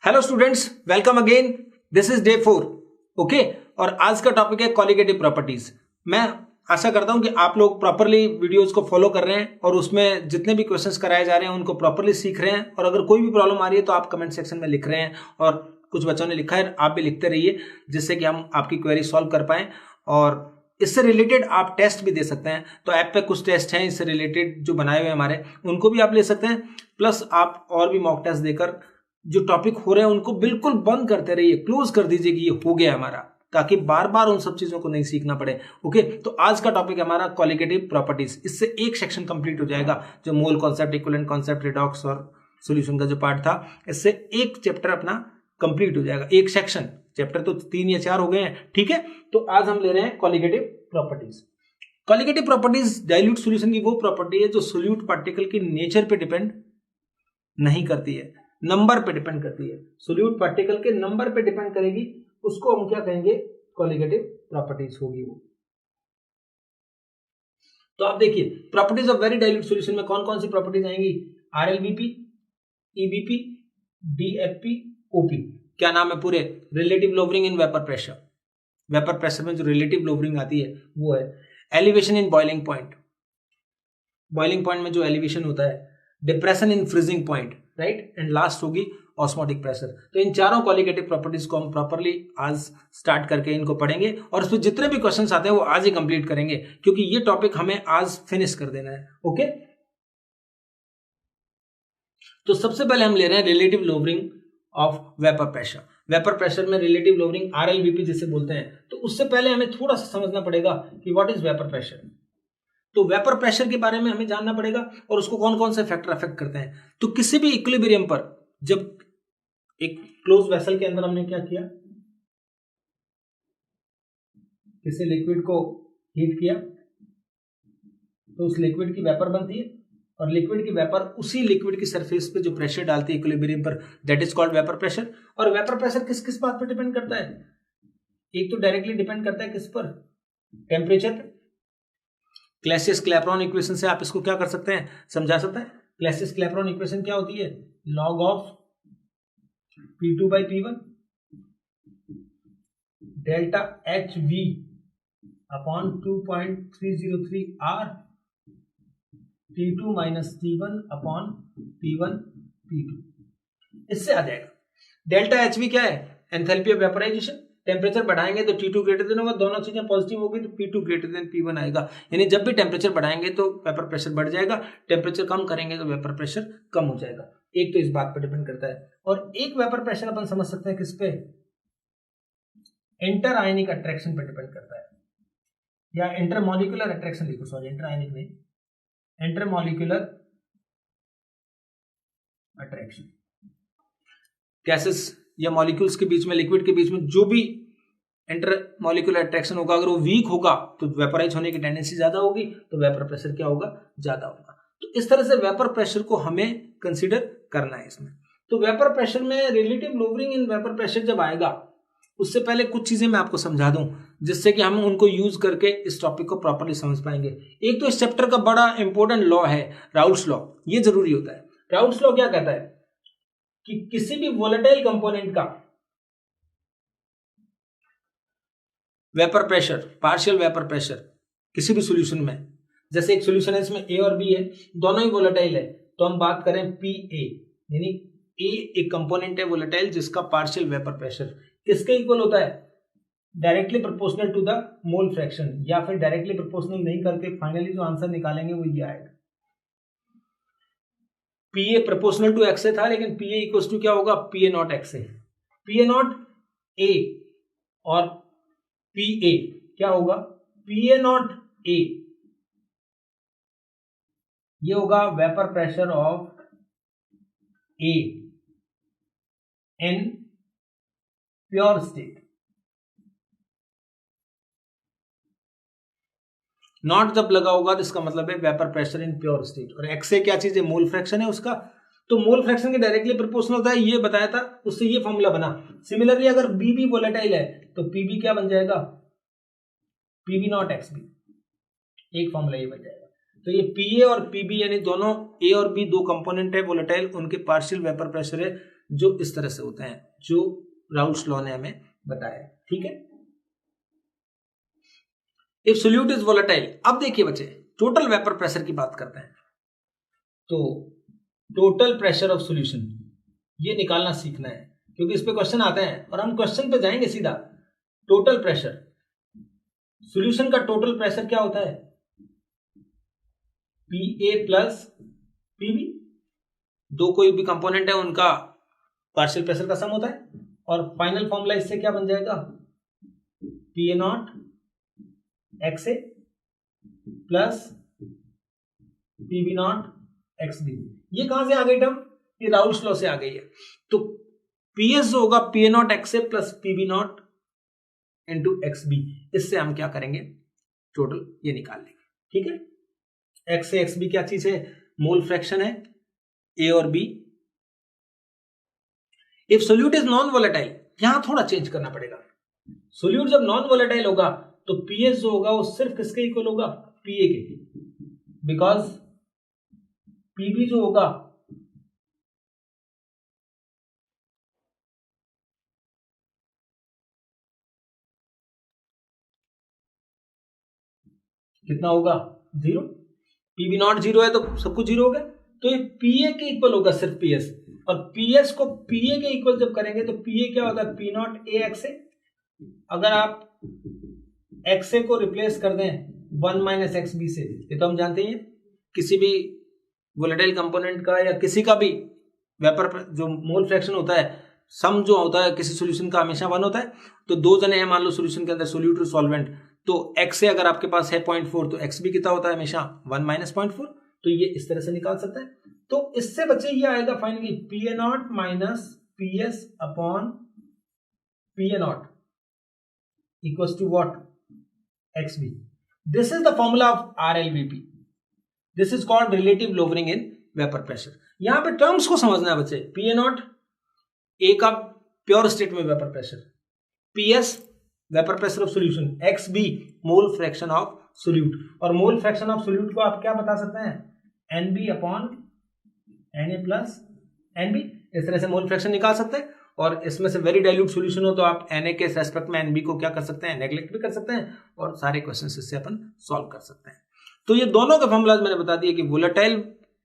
Hello students, welcome again. This is day 4। Okay, और आज का टॉपिक है कॉलिगेटिव प्रॉपर्टीज। मैं आशा करता हूं कि आप लोग प्रॉपरली वीडियोस को फॉलो कर रहे हैं और उसमें जितने भी क्वेश्चंस कराए जा रहे हैं उनको प्रॉपरली सीख रहे हैं। और अगर कोई भी प्रॉब्लम आ रही है तो आप कमेंट सेक्शन में लिख रहे हैं, और कुछ बच्चों ने लिखा है, आप भी लिखते रहिए जिससे कि हम आपकी क्वेरी सॉल्व कर पाएं। और इससे रिलेटेड आप टेस्ट भी दे सकते हैं, तो ऐप पे कुछ टेस्ट हैं इससे रिलेटेड जो बनाए हुए हमारे, उनको भी आप ले सकते हैं। प्लस आप और भी मॉक टेस्ट देकर जो टॉपिक हो रहे हैं उनको बिल्कुल बंद करते रहिए, क्लोज कर दीजिए कि ये हो गया हमारा, ताकि बार बार उन सब चीजों को नहीं सीखना पड़े। ओके, तो आज का टॉपिक है हमारा कॉलिगेटिव प्रॉपर्टीज। इससे एक सेक्शन कंप्लीट हो जाएगा, जो mole concept, equivalent concept, redox और सॉल्यूशन का जो पार्ट था, इससे एक चैप्टर अपना कंप्लीट हो जाएगा, एक सेक्शन। चैप्टर तो 3 या 4 हो गए हैं, ठीक है। तो आज हम ले रहे हैं colligative properties. Colligative properties dilute solution की वो प्रॉपर्टी है जो सोल्यूट पार्टिकल की नेचर पे डिपेंड नहीं करती है, नंबर पे डिपेंड करती है। सोल्यूट पार्टिकल के नंबर पे डिपेंड करेगी, उसको हम क्या कहेंगे, कॉलिगेटिव प्रॉपर्टीज होगी वो। तो आप देखिए, properties of very dilute solution में कौन कौन सी प्रॉपर्टीज आएंगी? आरएलबीपी, ईबीपी, डीएफपी, ओपी। क्या नाम है पूरे? Relative lowering in vapour pressure. Vapour pressure में जो रिलेटिव लोवरिंग आती है वो है elevation in boiling point. Boiling point में जो एलिवेशन होता है, depression in freezing point, right. And last होगी ऑस्मोटिक प्रेशर। तो इन चारों क्वालिटेटिव प्रॉपर्टीज को हम प्रॉपर्ली आज स्टार्ट करके इनको पढ़ेंगे, और उसमें जितने भी क्वेश्चंस आते हैं वो आज ही कंप्लीट करेंगे, क्योंकि ये टॉपिक हमें आज फिनिश कर देना है। ओके, तो सबसे पहले हम ले रहे हैं relative lowering of vapour pressure. Vapour pressure में रिलेटिव लोवरिंग आरएलबीपी जिसे बोलते हैं। तो उससे पहले हमें थोड़ा सा समझना पड़ेगा कि व्हाट इज वेपर प्रेशर। तो वेपर प्रेशर के बारे में हमें जानना पड़ेगा और उसको कौन कौन से फैक्टर अफेक्ट करते हैं। तो किसी भी इक्विलिब्रियम पर, जब एक क्लोज वेसल के अंदर हमने क्या किया, किसी लिक्विड को हीट किया, तो उस लिक्विड की वेपर बनती है, और लिक्विड की वेपर उसी लिक्विड की सरफेस पे जो प्रेशर डालती है इक्विलिब्रियम पर, that is called vapour pressure. और वेपर प्रेशर किस किस बात पर डिपेंड करता है? एक तो डायरेक्टली डिपेंड करता है किस पर? टेम्परेचर पर। क्लैसियस-क्लैपेरॉन इक्वेशन से आप इसको क्या कर सकते हैं, समझा सकते हैं। क्लैसियस-क्लैपेरॉन इक्वेशन क्या होती है? Log of P2 by P1 delta HV upon 2.303 R T2 minus T1 upon P1 P2। इससे आ जाएगा। डेल्टा HV क्या है? Enthalpy of vaporisation. टेम्परेचर बढ़ाएंगे तो T2 ग्रेटर देन होगा, दोनों चीजें पॉजिटिव होगी तो P2 ग्रेटर देन P1 आएगा। यानी जब भी टेम्परेचर बढ़ाएंगे तो वेपर प्रेशर बढ़ जाएगा, टेम्परेचर कम करेंगे तो वेपर प्रेशर कम हो जाएगा। एक तो इस बात पर डिपेंड करता है। और एक वेपर प्रेशर अपन समझ सकते हैं किस पे? इंटर आयनिक अट्रैक्शन पर डिपेंड करता है, या इंटरमॉलिक्यूलर अट्रैक्शन लिखो, सॉरी इंटर आयनिक नहीं, इंटरमॉलिक्यूलर अट्रैक्शन। गैसेस या मॉलिक्यूल्स के बीच में, लिक्विड के बीच में जो भी इंटरमॉलिक्यूलर अट्रैक्शन होगा, अगर वो वीक होगा तो वेपराइज होने की टेंडेंसी ज्यादा होगी, तो वेपर प्रेशर क्या होगा? ज्यादा होगा। तो इस तरह से वेपर प्रेशर को हमें कंसीडर करना है इसमें। तो वेपर प्रेशर में relative lowering in vapour pressure जब आएगा, उससे पहले कुछ चीजें मैं आपको समझा दूं जिससे कि हम उनको यूज करके इस टॉपिक को प्रॉपर्ली समझ पाएंगे। एक तो इस चैप्टर का बड़ा इंपॉर्टेंट लॉ है राउल्ट्स लॉ, ये जरूरी होता है। राउल्ट्स लॉ क्या कहता है कि किसी भी वोलेटाइल कंपोनेंट का vapour pressure, partial vapour pressure किसी भी सॉल्यूशन में, जैसे एक सॉल्यूशन है इसमें ए और बी है, दोनों ही वोलेटाइल है, तो हम बात करें पीए, यानी ए एक कंपोनेंट है वोलेटाइल जिसका पार्शियल वेपर प्रेशर किसके इक्वल होता है? Directly proportional to the mole fraction, या फिर डायरेक्टली प्रोपोर्शनल नहीं करके फाइनली जो आंसर निकालेंगे वो ये आएगा। पीए प्रोपोर्शनल टू एक्स था, लेकिन पीए इक्वल टू क्या होगा? PA not x. PA naught A और पीए क्या होगा? पीए नॉट ए, ये होगा vapour pressure of A in pure state. Naught जब लगा होगा तो इसका मतलब है vapour pressure in pure state. और एक्स से क्या चीज है? मोल फ्रैक्शन है उसका। तो मोल फ्रैक्शन के डायरेक्टली प्रोपोर्शनल होता है, ये बताया था, उससे ये फॉर्मूला बना। सिमिलरली अगर बी भी वोलेटाइल है तो पीबी क्या बन जाएगा? पीबी नॉट एक्स बी, एक फॉर्मूला ये बन जाएगा। तो ये पीए और पीबी यानी दोनों ए और बी दो कंपोनेंट है वोलेटाइल, उनके पार्शियल वेपर प्रेशर है जो इस तरह से होते हैं जो राउल्स लॉ ने हमें बताया। ठीक है, इफ सोल्यूट इज वोलेटाइल। अब देखिए बच्चे, टोटल वेपर प्रेशर की बात करते हैं। तो टोटल प्रेशर ऑफ सॉल्यूशन ये निकालना सीखना है, क्योंकि इस पे क्वेश्चन आते हैं और हम क्वेश्चन पे जाएंगे सीधा। टोटल प्रेशर, सॉल्यूशन का टोटल प्रेशर क्या होता है? पी ए प्लस पीबी, दो कोई भी कंपोनेंट है उनका पार्शियल प्रेशर का सम होता है, और फाइनल फॉर्मूला इससे क्या बन जाएगा? P A not x A plus PB not x B. ये कहां से आ गई टर्म? ये राउल्स लॉ से आ गई है। तो पीएस जो होगा P A not x A plus PB naught into X B, इससे हम क्या करेंगे? टोटल ये निकाल लेंगे। ठीक है, एक्स ए एक्स बी क्या चीज है? मोल फ्रैक्शन है ए और B. If solute is non volatile, यहां थोड़ा चेंज करना पड़ेगा। सोल्यूट जब नॉन वोलेटाइल होगा तो पीएस जो होगा वो सिर्फ किसके इक्वल होगा? पीए के, बिकॉज पीबी जो होगा कितना होगा? 0। पीबी नॉट 0 है तो सब कुछ 0 हो गया, तो ये पीए के इक्वल होगा सिर्फ पीएस। और पीएस को पीए के इक्वल जब करेंगे तो पीए क्या होता है? पी नॉट ए एक्स ए। अगर आप एक्स ए को रिप्लेस कर दें 1 माइनस एक्स बी से, ये तो हम जानते ही हैं, किसी भी वोलेटाइल कंपोनेंट का या किसी का भी वेपर जो मोल फ्रैक्शन होता है, सम जो होता है किसी सॉल्यूशन का हमेशा 1 होता है। तो दो जने हैं मान लो सॉल्यूशन के अंदर, सोल्यूट और सॉल्वेंट, तो एक्स ए अगर आपके पास है 0.4 तो एक्स बी कितना होता है? हमेशा 1 माइनस 0.4। तो ये इस तरह से निकाल सकते हैं। तो इससे बच्चे ये आएगा finally P A naught minus P S upon P A naught equals to what? X B. This is the formula of RLVP। This is called relative lowering in vapour pressure. यहां पे टर्म्स को समझना है बच्चे। P A naught A का pure state में vapour pressure, P S vapour pressure of solution, X B mole fraction of solute. और mole fraction of solute को आप क्या बता सकते हैं? N B upon N A plus N B. इस तरह से मोल फ्रैक्शन निकाल सकते हैं। और इसमें से वेरी डाइल्यूट सॉल्यूशन हो तो आप Na के रेस्पेक्ट में एनबी को क्या कर सकते हैं? नेग्लेक्ट भी कर सकते हैं, और सारे क्वेश्चन इससे अपन सॉल्व कर सकते हैं। तो ये दोनों का फॉर्मूला मैंने बता दिया कि वोलेटाइल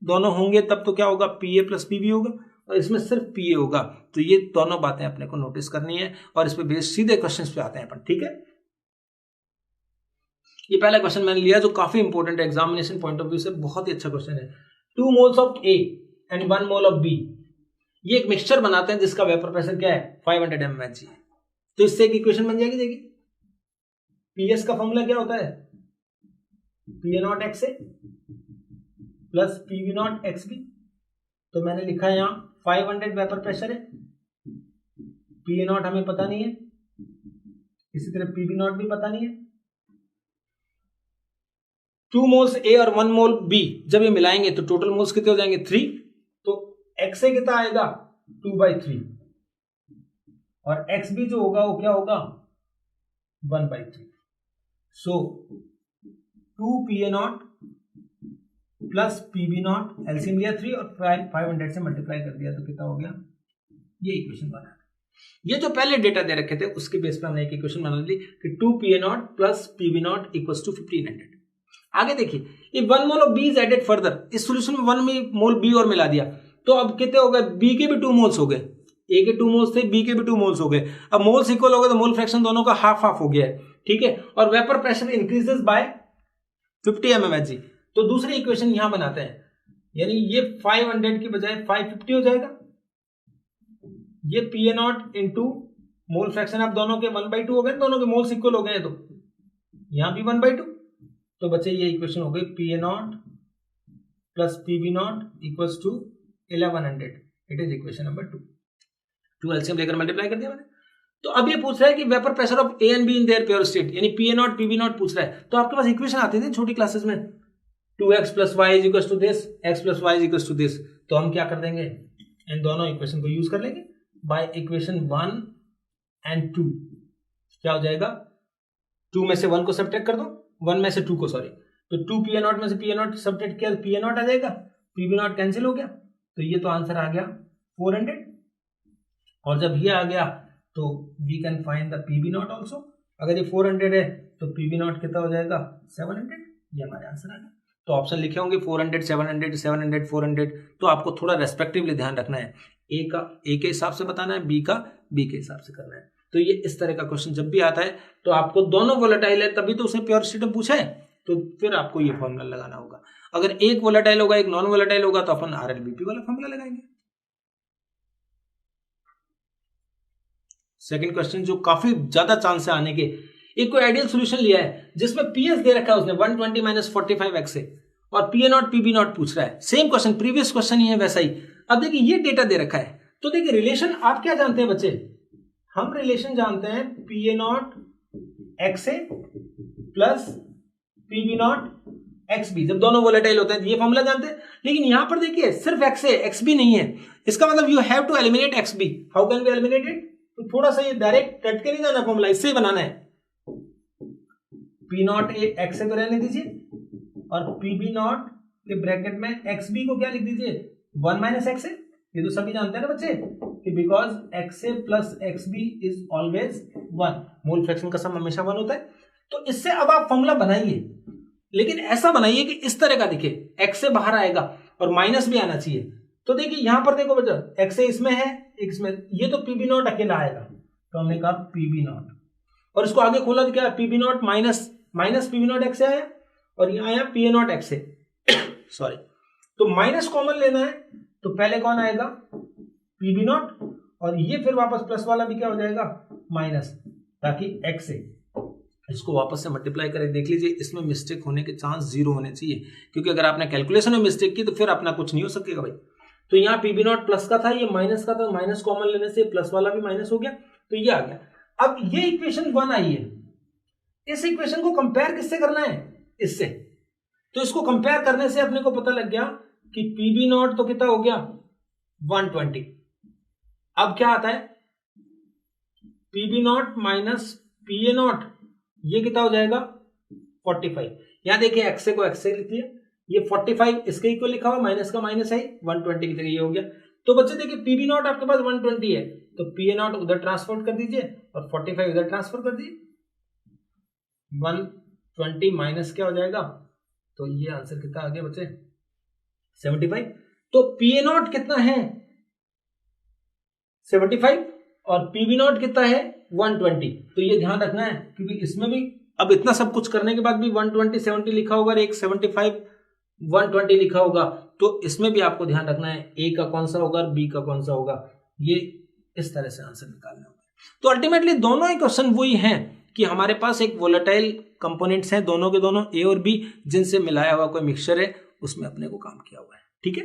दोनों होंगे तब तो क्या होगा? पी ए प्लस पीबी होगा, और इसमें सिर्फ पीए होगा। तो ये दोनों बातें अपने को नोटिस करनी है, और इस पे बेस सीधे क्वेश्चंस पे आते हैं अपन। ठीक है, ये पहला क्वेश्चन मैंने लिया जो काफी इंपॉर्टेंट है एग्जामिनेशन पॉइंट ऑफ व्यू से, बहुत ही अच्छा क्वेश्चन है। 2 moles of A and 1 mole of B, ये एक मिक्सचर बनाते हैं जिसका वेपर प्रेशर क्या है? 500 mmHg। तो इससे एक इक्वेशन बन जाएगी। देखिए पीएस का फॉर्मूला क्या होता है? P A not x A plus P V not x B. तो मैंने लिखा है यहां 500 वेपर प्रेशर है, पी ए नॉट हमें पता नहीं है, इसी तरह पीबी नॉट भी पता नहीं है। 2 मोल्स ए और 1 मोल बी जब ये मिलाएंगे तो टोटल मोल्स कितने हो जाएंगे? 3। तो एक्स ए कितना आएगा? 2/3, और एक्स बी जो होगा वो क्या होगा? 1/3। So 2 P A not plus PB not, LCM लिया 3 और 500 से मल्टीप्लाई कर दिया तो कितना हो गया? ये इक्वेशन बना। ये जो पहले डेटा दे रखे थे उसके बेस पे हमने एक इक्वेशन बना ली कि 2 P A not plus PB not equals to 1500। आगे देखिए, if 1 mole of B is added further, इस सॉल्यूशन में 1 मोल बी और मिला दिया तो अब कितने हो गए? बी के भी 2 मोल्स हो गए, ए के 2 मोल्स थे, बी के भी 2 मोल्स हो गए। अब मोल्स इक्वल हो गए तो मोल फ्रैक्शन दोनों का हाफ हाफ हो गया है। ठीक है, और vapour pressure increases by 50 mmHg। तो दूसरी इक्वेशन यहां बनाते हैं, यानी ये 500 की बजाय 550 हो जाएगा। ये P A not into mole fraction आप दोनों के 1/2 हो गए, दोनों के मोल्स इक्वल हो गए, तो यहां भी 1/2। तो बच्चे ये इक्वेशन हो गई P A not plus PB not equals to 1100। It is equation number 2 LCM लेकर मल्टीप्लाई कर दिया मैंने। तो अब ये पूछ रहा है कि vapour pressure of A and B in their pure state, यानी P A naught PB naught पूछ रहा है। तो आपके पास इक्वेशन आती थी छोटी क्लासेस में, 2x plus Y is equal to this, x plus Y is equal to this. तो हम क्या कर देंगे? इन दोनों इक्वेशन को यूज कर लेंगे बाय इक्वेशन 1 एंड 2। क्या हो जाएगा? 2 में से 1 को सब्ट्रैक्ट कर दो, 1 में से 2 को, सॉरी। तो 2 पी ए नॉट में से पी ए नॉट सब्ट्रैक्ट किया, पी ए नॉट आ जाएगा, पीबी नॉट कैंसिल हो गया, तो ये तो आंसर आ गया 400। और जब ये आ गया तो we can find the P B not also. अगर ये 400 है तो पीबी नॉट कितना हो जाएगा 700, ये हमारे आंसर आ गया। तो ऑप्शन लिखे होंगे 400 700 700 400, तो आपको थोड़ा रेस्पेक्टिवली ध्यान रखना है, ए का ए के हिसाब से बताना है, बी का बी के हिसाब से करना है। तो ये इस तरह का क्वेश्चन जब भी आता है तो आपको दोनों वोलेटाइल है तभी तो उसे प्योर स्टेट में पूछा है, तो फिर आपको ये फॉर्मूला लगाना होगा। अगर एक वोलेटाइल होगा एक नॉन वोलेटाइल होगा तो अपन आरएलबीपी वाला फॉर्मूला लगाएंगे। सेकंड क्वेश्चन जो काफी ज्यादा चांस है आने के, एक कोई आइडियल सॉल्यूशन लिया है जिसमें पीएस दे रखा है उसने 120 माइनस 45 एक्स से, और पीए नॉट पीबी नॉट पूछ रहा है। सेम क्वेश्चन, प्रीवियस क्वेश्चन ही है वैसा ही। अब देखिए ये डेटा दे रखा है, तो देखिए रिलेशन आप क्या जानते हैं बच्चे, हम रिलेशन जानते हैं PA not x A plus PB not x B, जब दोनों वोलेटाइल होते हैं ये फॉर्मूला जानते हैं। लेकिन यहां पर देखिए सिर्फ एक्स ए एक्स बी नहीं है, इसका मतलब you have to eliminate X B. How can be eliminated, तो थोड़ा सा ये डायरेक्ट कट के नहीं जाना फॉर्मूला, इससे ही बनाना है। पी नॉट ए एक्स ए को रहने दीजिए और पीबी नॉट के ब्रैकेट में एक्स बी को क्या लिख दीजिए 1 माइनस एक्स ए। ये तो सभी जानते हैं ना बच्चे कि because X A plus X B is always 1, mole fraction का सम हमेशा 1 होता है। तो इससे अब आप फॉर्मूला बनाइए, लेकिन ऐसा बनाइए कि इस तरह का दिखे, एक्स से बाहर आएगा और माइनस भी आना चाहिए। तो देखिए यहां पर देखो बच्चा एक्स इसमें है एक इसमें, ये तो पीबी नॉट अकेला आएगा, तो हमने कहा पीबी नॉट, और इसको आगे खोला तो क्या P B not minus minus P B not X आया और ये आया पीए नॉट एक्स सॉरी, तो माइनस कॉमन लेना है तो पहले कौन आएगा पीबी नॉट, और ये फिर वापस प्लस वाला भी क्या हो जाएगा माइनस, ताकि एक्स इसको वापस से मल्टीप्लाई करें। देख लीजिए इसमें मिस्टेक होने के चांस 0 होने चाहिए, क्योंकि अगर आपने कैलकुलेशन में मिस्टेक की तो फिर अपना कुछ नहीं हो सकेगा भाई। तो यहाँ पीबी नॉट प्लस का था, ये माइनस का था, माइनस कॉमन लेने से प्लस वाला भी माइनस हो गया, तो ये आ गया। अब ये इक्वेशन 1 आई है, इस इक्वेशन को कंपेयर किससे करना है, इससे। तो इसको कंपेयर करने से अपने को पता लग गया कि पीबी नॉट तो कितना हो गया 120। अब क्या आता है P B not minus P A not, ये कितना हो जाएगा 45। यहां देखिए एक्स को एक्स से लिख लिया, ये 45 इसके इक्वल लिखा हुआ, माइनस का माइनस है 120 की तरह ये हो गया। तो बच्चे देखिए पीबी नॉट आपके पास 120 है, तो पीए नॉट उधर ट्रांसफर कर दीजिए और 45 उधर ट्रांसफर कर दीजिए, 120 माइनस क्या हो जाएगा, तो ये आंसर कितना आ गया बच्चे 75। तो पीए नॉट कितना है 75 और पीबी नॉट कितना है 120। तो ये ध्यान रखना है, क्योंकि इसमें भी अब इतना सब कुछ करने के बाद भी 120 70 लिखा होगा और एक 75 120 लिखा होगा, तो इसमें भी आपको ध्यान रखना है ए का कौन सा होगा और बी का कौन सा होगा, ये इस तरह से आंसर निकालना होगा। तो अल्टीमेटली दोनों ही क्वेश्चन वही हैं कि हमारे पास एक वोलेटाइल कंपोनेंट्स हैं, दोनों के दोनों ए और बी, जिनसे मिलाया हुआ कोई मिक्सचर है, उसमें अपने को काम किया हुआ है। ठीक है,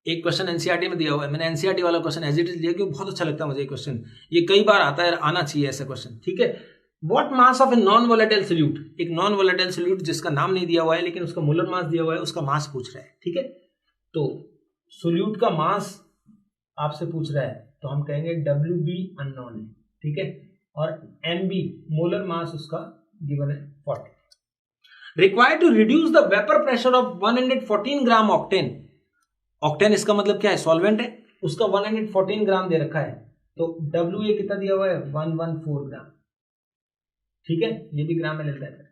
एक क्वेश्चन एनसीईआरटी में दिया हुआ है, मैंने एनसीईआरटी वाला क्वेश्चन एज इट इज लिया क्योंकि बहुत अच्छा लगता है मुझे ये क्वेश्चन, ये कई बार आता है, आना चाहिए ऐसा क्वेश्चन। ठीक है, what mass of a non volatile solute, एक नॉन वोलेटाइल सोल्यूट जिसका नाम नहीं दिया हुआ है लेकिन उसका मोलर मास दिया हुआ है, उसका मास पूछ रहा है। ठीक है, तो सोल्यूट का मास आपसे पूछ रहा है तो हम कहेंगे WB अननोन है। ठीक है, और MB मोलर मास उसका गिवन है 40। Required to reduce the vapour pressure of 114 gram octane, octane इसका मतलब क्या है सॉल्वेंट है, उसका 114 ग्राम दे रखा है, तो WA कितना दिया हुआ है 114 ग्राम। ठीक है, ये भी ग्राम में लेता है,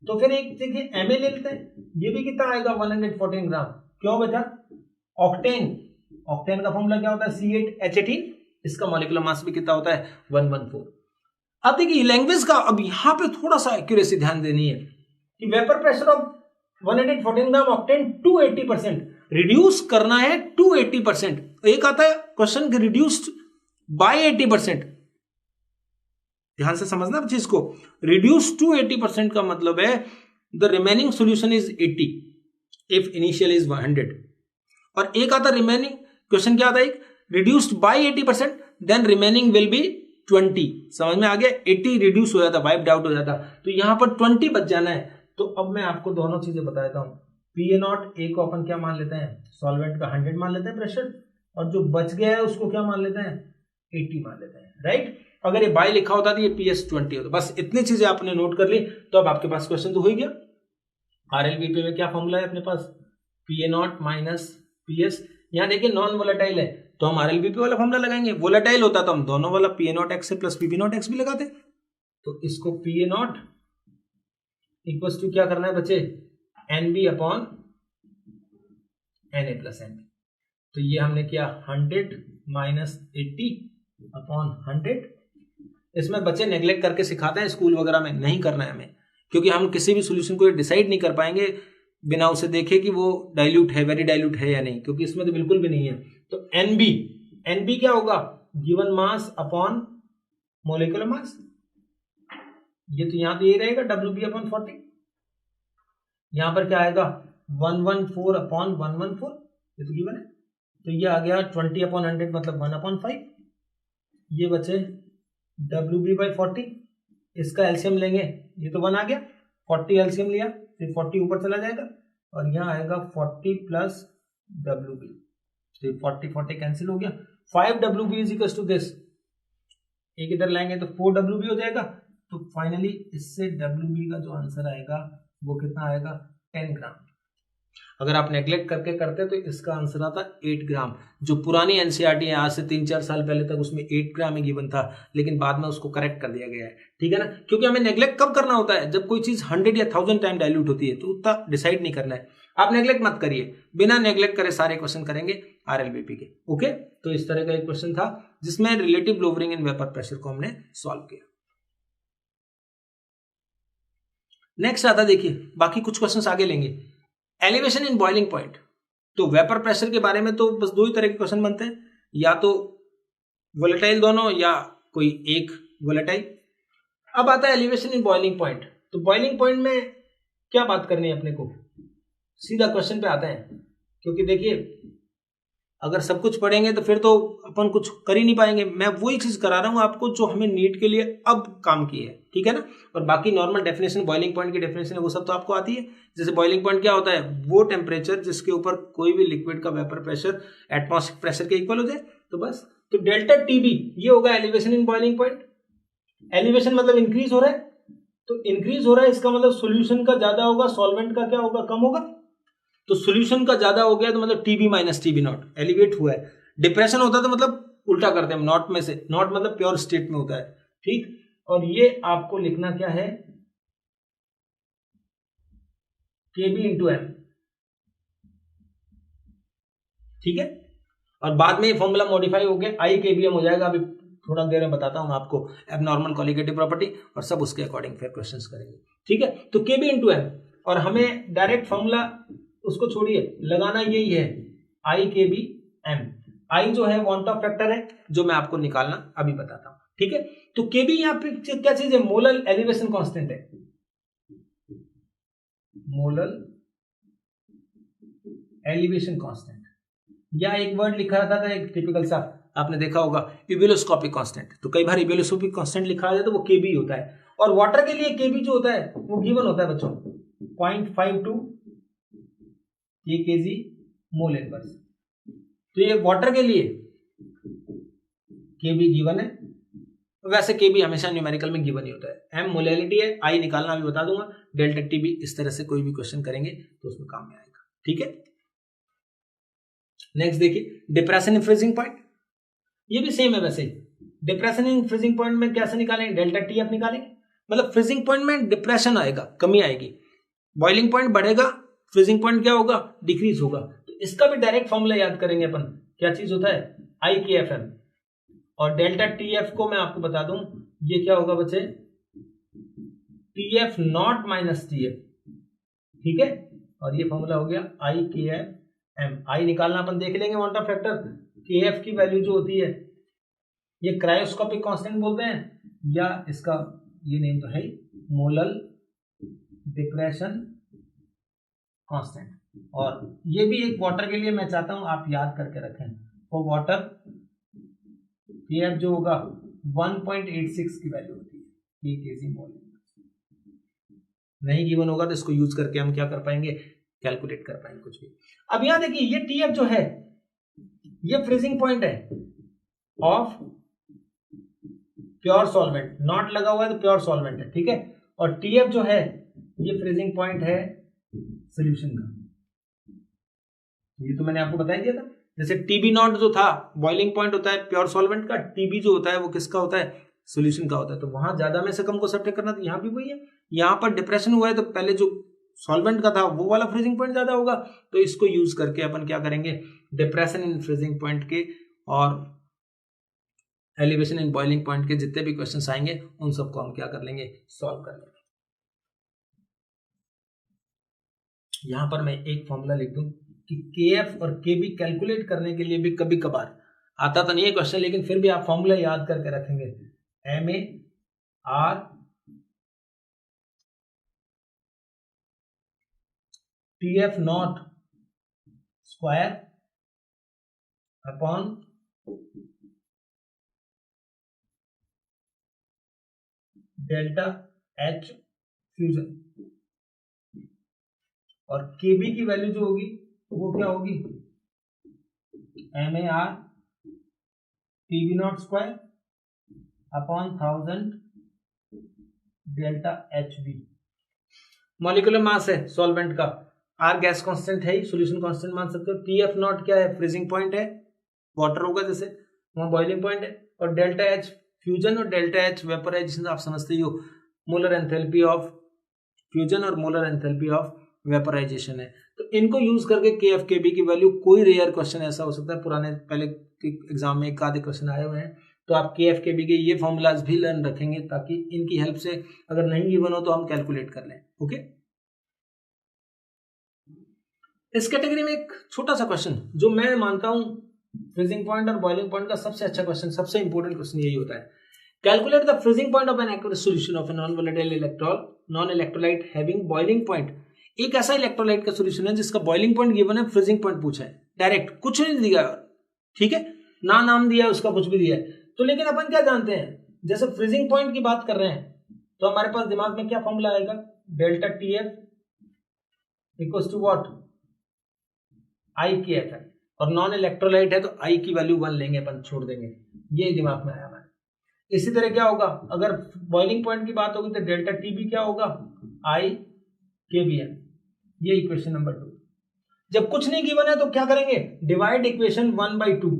तो फिर एक देखिए MA ले लेते हैं, ये भी कितना आएगा 114 ग्राम। क्यों बेटा, ऑक्टेन, ऑक्टेन का फॉर्मूला क्या होता है C8H18, इसका मॉलिक्यूलर मास भी कितना होता है 114। अब देखिए लैंग्वेज का, अब यहां पे थोड़ा सा एक्यूरेसी ध्यान देनी है कि vapour pressure of 114 gram octane 280%, reduce करना है 280%। एक आता है क्वेश्चन रिड्यूस्ड बाय 80%, ध्यान से समझना चीज को, रिड्यूस टू 80% का मतलब है the remaining solution is 80 if initial is 100। और एक आता रिमेनिंग क्वेश्चन क्या आता है, reduced by 80% then remaining will be 20। समझ में आ गया, 80 रिड्यूस हो जाता, वाइप्ड आउट हो जाता, तो यहां पर 20 बच जाना है। तो अब मैं आपको दोनों चीजें बता देता हूं, पीए नॉट ए को अपन क्या मान लेते हैं सॉल्वेंट का 100 मान लेते हैं प्रेशर, और जो बच गया है उसको क्या मान लेते हैं 80 मान लेते हैं, राइट। अगर ये बाय लिखा होता तो ये PS20 होता। बस इतनी चीजें आपने नोट कर ली तो अब आपके पास क्वेश्चन तो हो ही गया। RLBP में क्या फॉर्मूला है अपने पास, पीए नॉट माइनस PS, यहाँ देखिए नॉन वोलेटाइल है तो हम आरएलबीपी वाला फॉर्मूला लगाएंगे, वोलेटाइल होता तो हम दोनों वाला P A not X plus PB not X भी लगाते। तो इसको P A not equal to क्या करना है बच्चे, N B upon N A plus N B. तो ये हमने किया 100 माइनस 80 अपॉन 100। इसमें बच्चे नेग्लेक्ट करके सिखाते हैं स्कूल वगैरह में, नहीं करना है हमें, क्योंकि हम किसी भी सोल्यूशन को डिसाइड नहीं कर पाएंगे बिना उसे देखे कि वो डाइल्यूट है, वेरी डाइल्यूट है या नहीं, क्योंकि इसमें तो बिल्कुल भी नहीं है। तो एनबी क्या होगा, given mass upon molecular mass. ये तो यहां तो ये रहेगा WB अपॉन 40। यहां पर क्या आएगा 114 अपॉन 114, ये तो गिवन है। तो ये आ गया 20 अपॉन 100 मतलब 1 अपॉन 5। ये बचे WB बाई 40, इसका एलसीएम लेंगे, ये तो 1 आ गया, 40 एलसीएम लिया फिर 40 ऊपर चला जाएगा और यहाँ आएगा 40 प्लस WB। तो 40 कैंसिल हो गया, 5 WB is equal to this, एक इधर लाएंगे तो 4 WB हो जाएगा। तो फाइनली इससे WB का जो आंसर आएगा वो कितना आएगा 10 ग्राम। अगर आप नेग्लेक्ट करके करते तो इसका आंसर आता 8 ग्राम। जो पुरानी एनसीईआरटी है आज से 3-4 साल पहले तक उसमें 8 ग्राम ही गिवन था, लेकिन बाद में उसको करेक्ट कर दिया गया है, ठीक है ना। क्योंकि हमें नेग्लेक्ट कब करना होता है, जब कोई चीज 100 या 1000 टाइम डाइल्यूट होती है, तो उतना डिसाइड नहीं करना है। आप नेग्लेक्ट मत करिए, बिना नेग्लेक्ट करे सारे क्वेश्चन करेंगे आरएलबीपी के। ओके, तो इस तरह का एक क्वेश्चन था जिसमें relative lowering in vapour pressure को हमने सॉल्व किया। नेक्स्ट आता देखिए, बाकी कुछ क्वेश्चन आगे लेंगे। Elevation in boiling point. तो वेपर प्रेशर के बारे में तो बस 2 ही तरह के क्वेश्चन बनते हैं, या तो वोलेटाइल दोनों या कोई एक वोलेटाइल। अब आता है एलिवेशन इन बॉइलिंग पॉइंट। तो बॉइलिंग पॉइंट में क्या बात करनी है अपने को, सीधा क्वेश्चन पे आते हैं। क्योंकि देखिए अगर सब कुछ पढ़ेंगे तो फिर तो अपन कुछ कर ही नहीं पाएंगे। मैं वही चीज करा रहा हूं आपको जो हमें नीट के लिए अब काम की है, ठीक है ना। और बाकी नॉर्मल डेफिनेशन, बॉइलिंग पॉइंट की डेफिनेशन है, वो सब तो आपको आती है। जैसे बॉइलिंग पॉइंट क्या होता है, वो टेम्परेचर जिसके ऊपर कोई भी लिक्विड का वेपर प्रेशर एटमॉस्फेरिक प्रेशर के इक्वल हो जाए, तो बस। तो डेल्टा टीबी ये होगा elevation in boiling point. Elevation मतलब इंक्रीज हो रहा है, तो इंक्रीज हो रहा है इसका मतलब सोल्यूशन का ज्यादा होगा, सॉल्वेंट का क्या होगा, कम होगा। तो सोल्यूशन का ज्यादा हो गया तो मतलब TB minus TB naught, elevate हुआ है। डिप्रेशन होता है तो मतलब उल्टा करते हैं, नॉट में से, नॉट मतलब प्योर स्टेट में होता है, ठीक। और ये आपको लिखना क्या है, केबी इंटू एम, ठीक है। और बाद में ये फॉर्मूला मॉडिफाई हो गया आई केबीएम हो जाएगा। अभी थोड़ा देर में बताता हूं आपको एबनॉर्मल कॉलिगेटिव प्रॉपर्टी, और सब उसके अकॉर्डिंग फिर क्वेश्चंस करेंगे, ठीक है। तो केबी इंटू एम, और हमें डायरेक्ट फॉर्मूला उसको छोड़िए, लगाना यही है आई के बी एम। आई जो है वांट ऑफ फैक्टर है, जो मैं आपको निकालना अभी बताता हूं, ठीक है। तो केबी यहां पे क्या चीज है, मोलर एलिवेशन कांस्टेंट है, मोलर एलिवेशन कांस्टेंट। या एक वर्ड लिखा रहता था एक टिपिकल सा, आपने देखा होगा इवेलोस्कोपिक कांस्टेंट। तो कई बार इवेलोस्कोपिक कांस्टेंट लिखा जाए तो वो केबी होता है। और वाटर के लिए केबी जो होता है वो गिवन होता है बच्चों 0.52 ये केजी मोल इनवर्स। तो ये वाटर के लिए केबी गिवन है, वैसे केबी हमेशा न्यूमेरिकल में गिवन ही होता है। एम मोलैलिटी है, आई निकालना अभी बता दूंगा, डेल्टा टीबी। इस तरह से कोई भी क्वेश्चन करेंगे तो उसमें काम में आएगा, ठीक है। नेक्स्ट देखिए डिप्रेशन इन फ्रीजिंग पॉइंट, ये भी सेम है वैसे। डिप्रेशन इन फ्रीजिंग पॉइंट में कैसे निकालेंगे, डेल्टा टी एफ निकालेंगे, मतलब फ्रीजिंग पॉइंट में डिप्रेशन आएगा, कमी आएगी, बॉइलिंग पॉइंट बढ़ेगा, फ्रीजिंग पॉइंट क्या होगा, डिक्रीज होगा। तो इसका भी डायरेक्ट फॉर्मूला याद करेंगे अपन, क्या चीज होता है आई के एफ एम। और डेल्टा टी एफ को मैं आपको बता दूं, ये क्या होगा बच्चे, T F not minus T F, ठीक है। और ये फॉर्मूला हो गया आई के एफ एम। आई निकालना अपन देख लेंगे वांट ऑफ फैक्टर, के एफ की वैल्यू जो होती है ये क्रायोस्कोपिक कांस्टेंट बोलते हैं, या इसका ये नेम तो है मोलर डिप्रेशन कांस्टेंट। और ये भी एक वाटर के लिए मैं चाहता हूं आप याद करके रखें, फॉर वाटर केएफ जो होगा 1.86 की वैल्यू होती है, ये केजी मोल। नहीं गिवन होगा तो इसको यूज करके हम क्या कर पाएंगे, कैलकुलेट कर पाएंगे कुछ भी। अब यहां देखिए ये टीएफ जो है ये फ्रीजिंग पॉइंट है ऑफ प्योर सॉल्वेंट, नॉट लगा हुआ है तो प्योर सॉल्वेंट है, ठीक है। और टीएफ जो है ये फ्रीजिंग पॉइंट है सॉल्यूशन का, ये तो मैंने आपको बता ही दिया था। जैसे टीबी नॉट जो था बॉइलिंग पॉइंट होता है प्योर सॉल्वेंट का, टीबी जो होता है वो किसका होता है, सोल्यूशन का होता है। तो वहां ज्यादा में से कम को सब्ट्रैक्ट करना, तो यहाँ भी वही है। यहाँ पर डिप्रेशन हुआ है तो पहले जो सॉल्वेंट का था वो वाला फ्रीजिंग पॉइंट ज्यादा होगा, तो इसको यूज करके अपन क्या करेंगे, डिप्रेशन इन फ्रीजिंग पॉइंट के और एलिवेशन इन बॉइलिंग पॉइंट के जितने भी क्वेश्चंस आएंगे उन सबको हम क्या कर लेंगे, सॉल्व कर लेंगे। यहां पर मैं एक फॉर्मूला लिख दूं कि KF और KB कैलकुलेट करने के लिए भी कभी कभार आता तो नहीं है क्वेश्चन, लेकिन फिर भी आप फॉर्मूला याद करके रखेंगे। MAR TF not square upon delta H fusion, और KB की वैल्यू जो होगी वो क्या होगी, MAR TB not square upon 1000 delta HB। Molecular mass है सॉल्वेंट का, R गैस कांस्टेंट है ही, सॉल्यूशन कांस्टेंट मान सकते हो। TF नॉट क्या है, फ्रीजिंग पॉइंट है, वाटर होगा जैसे, वहां बॉइलिंग पॉइंट है, और डेल्टा H फ्यूजन और डेल्टा H वेपोराइजेशन आप समझते ही हो, मोलर एंथैल्पी ऑफ फ्यूजन और मोलर एंथैल्पी ऑफ वेपोराइजेशन है। तो इनको यूज करके KF KB की वैल्यू, कोई रेयर क्वेश्चन ऐसा हो सकता है, पुराने पहले एग्जाम में एक आधे क्वेश्चन आए हुए हैं, तो आप KF KB के ये फॉर्मूलाज भी लर्न रखेंगे ताकि इनकी हेल्प से अगर नहीं गिवन हो तो हम कैलकुलेट कर लें। ओके, इस कैटेगरी में एक छोटा सा क्वेश्चन जो मैं मानता हूं फ्रीजिंग पॉइंट और बॉइलिंग पॉइंट का सबसे अच्छा क्वेश्चन, सबसे इंपॉर्टेंट क्वेश्चन यही होता है। Calculate the freezing point of an aqueous solution of a non volatile electrol non electrolyte having boiling point. एक ऐसा इलेक्ट्रोलाइट का सॉल्यूशन है जिसका बॉइलिंग पॉइंट गिवन है, फ्रीजिंग पॉइंट पूछा है, डायरेक्ट कुछ नहीं दिया, ठीक है ना, नाम दिया उसका, कुछ भी दिया है। तो लेकिन अपन क्या जानते हैं, जैसे फ्रीजिंग पॉइंट की बात कर रहे हैं तो हमारे पास दिमाग में क्या फॉर्मूला आएगा, delta TF equals to what, IKF है, और नॉन इलेक्ट्रोलाइट है तो I की वैल्यू 1 लेंगे अपन, छोड़ देंगे, ये दिमाग में आया हमारे। इसी तरह क्या होगा, अगर बॉइलिंग पॉइंट की बात होगी तो डेल्टा TB क्या होगा, IKBM, ये इक्वेशन नंबर 2। जब कुछ नहीं गिवन है तो क्या करेंगे, divide equation 1/2,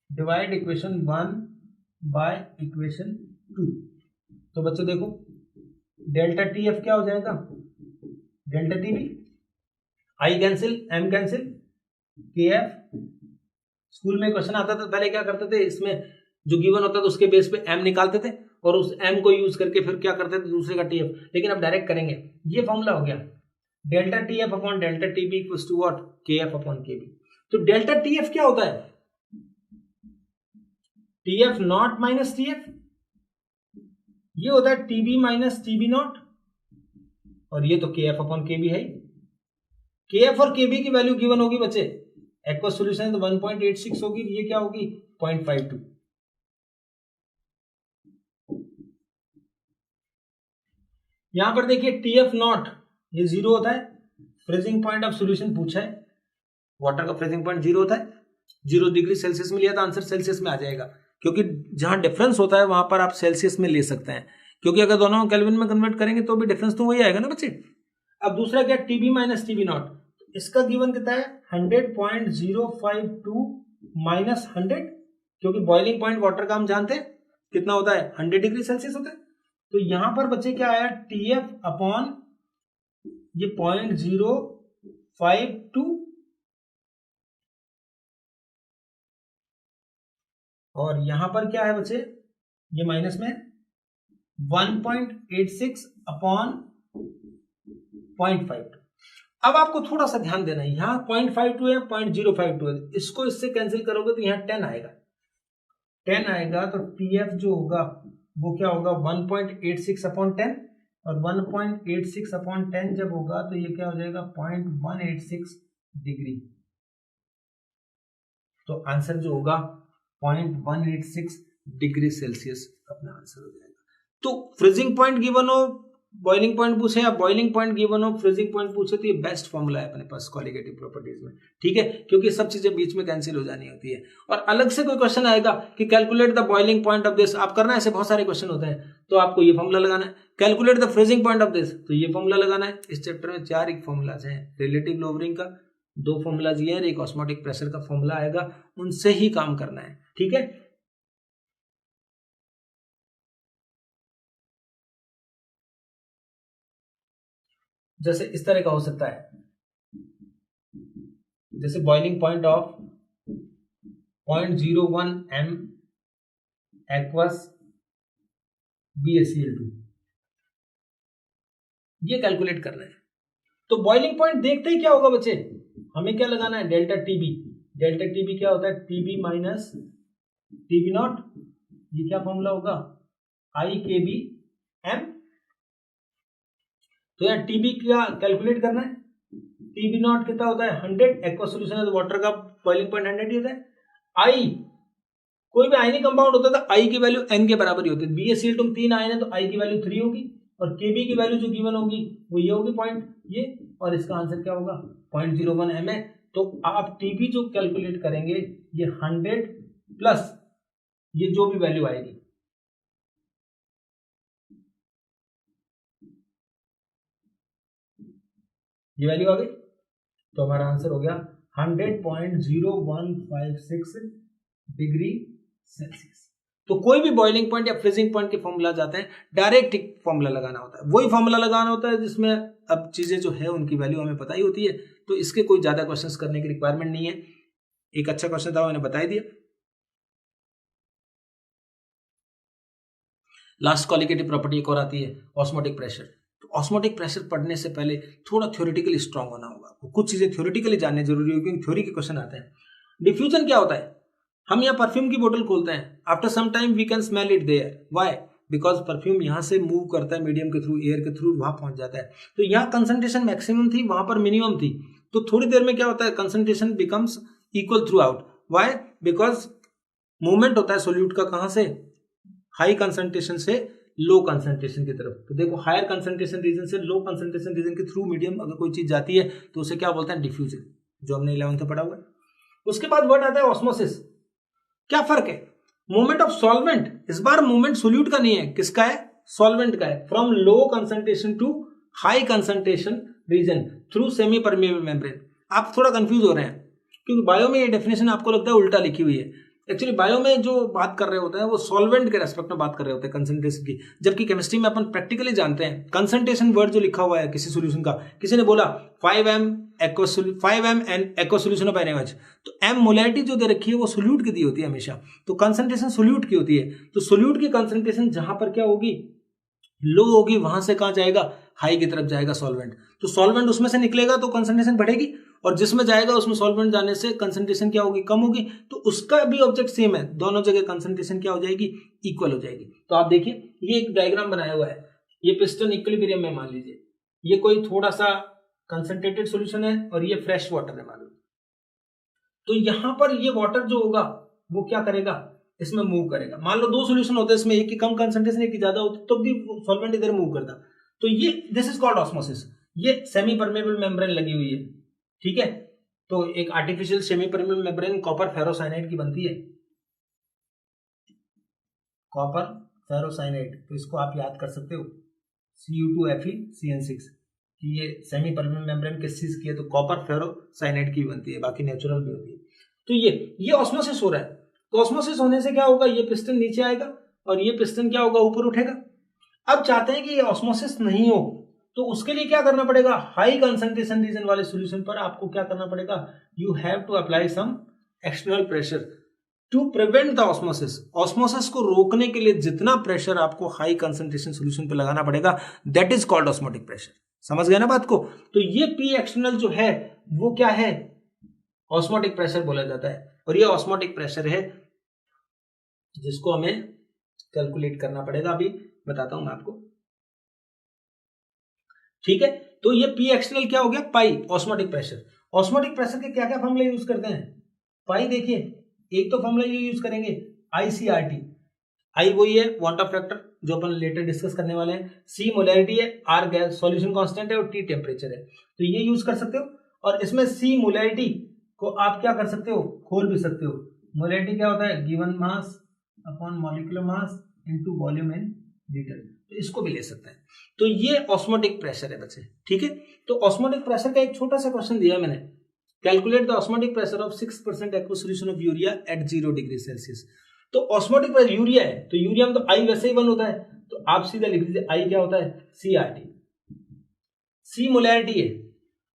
divide equation 1 by equation 2। तो बच्चों देखो डेल्टा TF क्या हो जाएगा, delta TB, I cancel, M cancel, KF। School में क्वेश्चन आता था पहले क्या करते थे, इसमें जो गिवन होता था उसके बेस पे M निकालते थे और उस M को यूज करके फिर क्या करते थे, दूसरे का TF, लेकिन अब डायरेक्ट करेंगे। ये फॉर्मूला हो गया, delta TF upon delta TB equals to what, KF upon KB। तो डेल्टा TF क्या होता है, TF नॉट माइनस TF, ये होता है TB माइनस TB नॉट, और ये तो KF अपॉन KB है। KF और KB की वैल्यू गिवन होगी बच्चे, एक्वस सॉल्यूशन है तो 1.86 होगी, ये क्या होगी 0.52। यहां पर देखिए TF नॉट ये 0 होता है, फ्रीजिंग पॉइंट ऑफ सॉल्यूशन पूछा है, वाटर का फ्रीजिंग पॉइंट 0 होता है, 0 डिग्री सेल्सियस में लिया था, आंसर सेल्सियस में आ जाएगा, क्योंकि जहां डिफरेंस होता है वहां पर आप सेल्सियस में ले सकते हैं, क्योंकि अगर दोनों केल्विन में कन्वर्ट करेंगे तो भी डिफरेंस तो वही आएगा ना बच्चे। अब दूसरा क्या, TB माइनस TB नॉट, इसका गिवन कितना है 100.052 माइनस 100, क्योंकि बॉइलिंग पॉइंट वाटर का हम जानते हैं कितना होता है, 100 डिग्री सेल्सियस होता है। तो यहां पर बच्चे क्या आया, TF अपॉन ये 0.052, और यहां पर क्या है बच्चे, ये माइनस में 1.86 अपॉन 0.52। अब आपको थोड़ा सा ध्यान देना है, यहां 0.52 है, 0.052 है, इसको इससे कैंसिल करोगे तो यहां 10 आएगा, 10 आएगा, तो TF जो होगा वो क्या होगा 1.86 अपॉन 10, और 1.86 अपॉन 10 जब होगा तो ये क्या हो जाएगा 0.186 डिग्री। तो आंसर जो होगा 0.186 डिग्री सेल्सियस अपना आंसर हो जाएगा। तो फ्रीजिंग पॉइंट गिवन हो, बॉइलिंग पॉइंट पूछे, या बॉइलिंग पॉइंट गिवन हो, फ्रीजिंग पॉइंट पूछे, तो ये बेस्ट फॉर्मूला है अपने पास कोलिगेटिव प्रॉपर्टीज में, ठीक है, क्योंकि सब चीजें बीच में कैंसिल हो जानी होती है। और अलग से कोई क्वेश्चन आएगा कि calculate the boiling point of this, आप करना है, ऐसे बहुत सारे क्वेश्चन होते हैं, तो आपको ये फॉर्मूला लगाना है। Calculate the freezing point of this, तो ये फॉर्मूला लगाना है। इस चैप्टर में 4 एक फॉर्मूलाज हैं, रिलेटिव लोवरिंग का, दो फॉर्मूलाज ये है, एक ऑस्मोटिक प्रेशर का फॉर्मूला आएगा, उनसे ही काम करना है, ठीक है। जैसे इस तरह का हो सकता है, जैसे boiling point of 0.01 m aqueous BaCl2, ये कैलकुलेट करना है। तो बॉइलिंग पॉइंट देखते ही क्या होगा बच्चे, हमें क्या लगाना है, डेल्टा टीबी। डेल्टा टीबी क्या होता है, टीबी माइनस टीबी नॉट, ये क्या फॉर्मूला होगा, IKB m। तो यहाँ टीबी क्या कैलकुलेट करना है, टीबी नॉट कितना होता है 100, एक्वा सोल्यूशन है तो वाटर का बॉइलिंग पॉइंट 100 ही होता है। आई, कोई भी आयनिक कंपाउंड होता है तो आई की वैल्यू n के बराबर ही होती है। BaCl2 में 3 आयन है तो आई की वैल्यू 3 होगी, और Kb की वैल्यू जो गिवन होगी वो ये होगी पॉइंट ये, और इसका आंसर क्या होगा 0.01 m है। तो आप टीबी जो कैलकुलेट करेंगे ये 100 प्लस ये जो भी वैल्यू आएगी, ये वैल्यू आ गई, तो हमारा आंसर हो गया 100.0156 डिग्री सेल्सियस। तो कोई भी बॉइलिंग पॉइंट या फ्रीजिंग पॉइंट के फॉर्मूला जाते हैं, डायरेक्ट एक फॉर्मूला लगाना होता है, वही फॉर्मूला लगाना होता है जिसमें अब चीजें जो है उनकी वैल्यू हमें पता ही होती है, तो इसके कोई ज्यादा क्वेश्चंस करने की रिक्वायरमेंट नहीं है। एक अच्छा क्वेश्चन था, मैंने बता ही दिया। लास्ट क्वालिटेटिव प्रॉपर्टी एक और आती है, ऑस्मोटिक प्रेशर। तो ऑस्मोटिक प्रेशर पढ़ने से पहले थोड़ा थ्योरेटिकली स्ट्रांग होना होगा, कुछ चीजें थ्योरेटिकली जानने जरूरी होगी, क्योंकि थ्योरी के क्वेश्चन आते हैं। डिफ्यूजन क्या होता है, हम यहाँ परफ्यूम की बोतल खोलते हैं, after some time we can smell it there, why, because perfume यहाँ से मूव करता है मीडियम के थ्रू, एयर के थ्रू वहां पहुंच जाता है। तो यहाँ कंसंट्रेशन मैक्सिमम थी, वहां पर मिनिमम थी, तो थोड़ी देर में क्या होता है, concentration becomes equal through out, why, because movement होता है सोल्यूट का कहां से, हाई कंसंट्रेशन से लो कंसंट्रेशन की तरफ। तो देखो हायर कंसंट्रेशन रीजन से लो कंसंट्रेशन रीजन के थ्रू मीडियम अगर कोई चीज जाती है तो उसे क्या बोलते हैं, डिफ्यूजन, जो हमने 11th में पढ़ा हुआ है। उसके बाद वर्ड आता है ऑस्मोसिस। क्या फर्क है, मूवमेंट ऑफ सॉल्वेंट, इस बार मूवमेंट सोल्यूट का नहीं है, किसका है, सॉल्वेंट का है, from low concentration to high concentration region through semi permeable membrane. आप थोड़ा कंफ्यूज हो रहे हैं क्योंकि बायो में ये डेफिनेशन आपको लगता है उल्टा लिखी हुई है। एक्चुअली बायो में जो बात कर रहे होते हैं वो सॉल्वेंट के रेस्पेक्ट में बात कर रहे होते हैं कंसंट्रेशन की, जबकि केमिस्ट्री में अपन प्रैक्टिकली जानते हैं कंसंट्रेशन वर्ड जो लिखा हुआ है किसी सॉल्यूशन का, किसी ने बोला 5m and aqua solution of NaOH, तो m मोलैरिटी जो दे रखी है वो सोल्यूट की दी होती है हमेशा, तो कंसंट्रेशन सोल्यूट की होती है। तो सोल्यूट की कंसंट्रेशन जहां पर क्या होगी, लो होगी, वहां से कहां जाएगा, हाई की तरफ जाएगा सॉल्वेंट। तो सॉल्वेंट उसमें से निकलेगा तो कंसंट्रेशन बढ़ेगी, और जिसमें जाएगा उसमें सॉल्वेंट जाने से कंसंट्रेशन क्या होगी, कम होगी। तो उसका भी ऑब्जेक्ट सेम है, दोनों जगह कंसंट्रेशन क्या हो जाएगी, इक्वल हो जाएगी। तो आप देखिए ये एक डायग्राम बनाया हुआ है, ये पिस्टन इक्विलिब्रियम में मान लीजिए, ये कोई थोड़ा सा कंसंट्रेटेड सॉल्यूशन है और ये फ्रेश वाटर है मान लो। तो यहां पर ये वाटर जो होगा वो क्या करेगा, इसमें मूव करेगा। मान लो दो सॉल्यूशन होते हैं, इसमें एक की कम कंसंट्रेशन एक की ज्यादा होती, तो भी सॉल्वेंट इधर मूव करता। तो ये दिस इज कॉल्ड ऑस्मोसिस। ये सेमी परमेबल मेम्ब्रेन लगी हुई है, ठीक है। तो एक artificial semi permeable membrane copper ferrocyanide की बनती है, कॉपर फेरोसाइनाइड। तो इसको आप याद कर सकते हो Cu2Fe(CN6) कि ये सेमी परमेबल मेम्ब्रेन किस चीज की है, तो कॉपर फेरोसाइनाइड की बनती है, बाकी नेचुरल भी होती है। तो ये ऑस्मोसिस हो रहा है। तो ऑस्मोसिस होने से क्या होगा, ये पिस्टन नीचे आएगा और ये पिस्टन क्या होगा, ऊपर उठेगा। अब चाहते हैं कि ये ऑस्मोसिस नहीं हो, तो उसके लिए क्या करना पड़ेगा, हाई कंसंट्रेशन रीजन वाले सॉल्यूशन पर आपको क्या करना पड़ेगा, you have to apply some external pressure to prevent the osmosis. Osmosis को रोकने के लिए जितना प्रेशर आपको हाई कंसंट्रेशन सॉल्यूशन पे लगाना पड़ेगा, that is called osmotic pressure. समझ गए ना बात को। तो ये पी एक्सटर्नल जो है वो क्या है, ऑस्मोटिक प्रेशर बोला जाता है, और ये ऑस्मोटिक प्रेशर है जिसको हमें कैलकुलेट करना पड़ेगा, अभी बताता हूं मैं आपको, ठीक है। तो ये पी एक्सटर्नल क्या हो गया, पाई ऑस्मोटिक प्रेशर। ऑस्मोटिक प्रेशर के क्या क्या फॉर्मूले यूज करते हैं, पाई देखिए, एक तो फॉर्मूला ये यूज करेंगे ICRT, आई वही है क्वांटम फैक्टर जो अपन लेटर डिस्कस करने वाले हैं, सी मोलैरिटी है, आर गैस सॉल्यूशन कांस्टेंट है, और टी टेम्परेचर है। तो ये यूज कर सकते हो, और इसमें सी मोलैरिटी को आप क्या कर सकते हो, खोल भी सकते हो। मोलैरिटी क्या होता है, given mass upon molecular mass into volume in litre, तो इसको भी ले सकते हैं। तो ये ऑस्मोटिक प्रेशर है बच्चे, ठीक है। तो ऑस्मोटिक प्रेशर का एक छोटा सा क्वेश्चन दिया मैंने, calculate the osmotic pressure of 6% aqueous solution of urea at 0 degree Celsius. तो ऑस्मोटिक प्रेशर यूरिया है, तो यूरिया में तो आई वैसे ही 1 होता है, तो आप सीधा लिख दीजिए आई क्या होता है, CRT। सी मोलैरिटी है,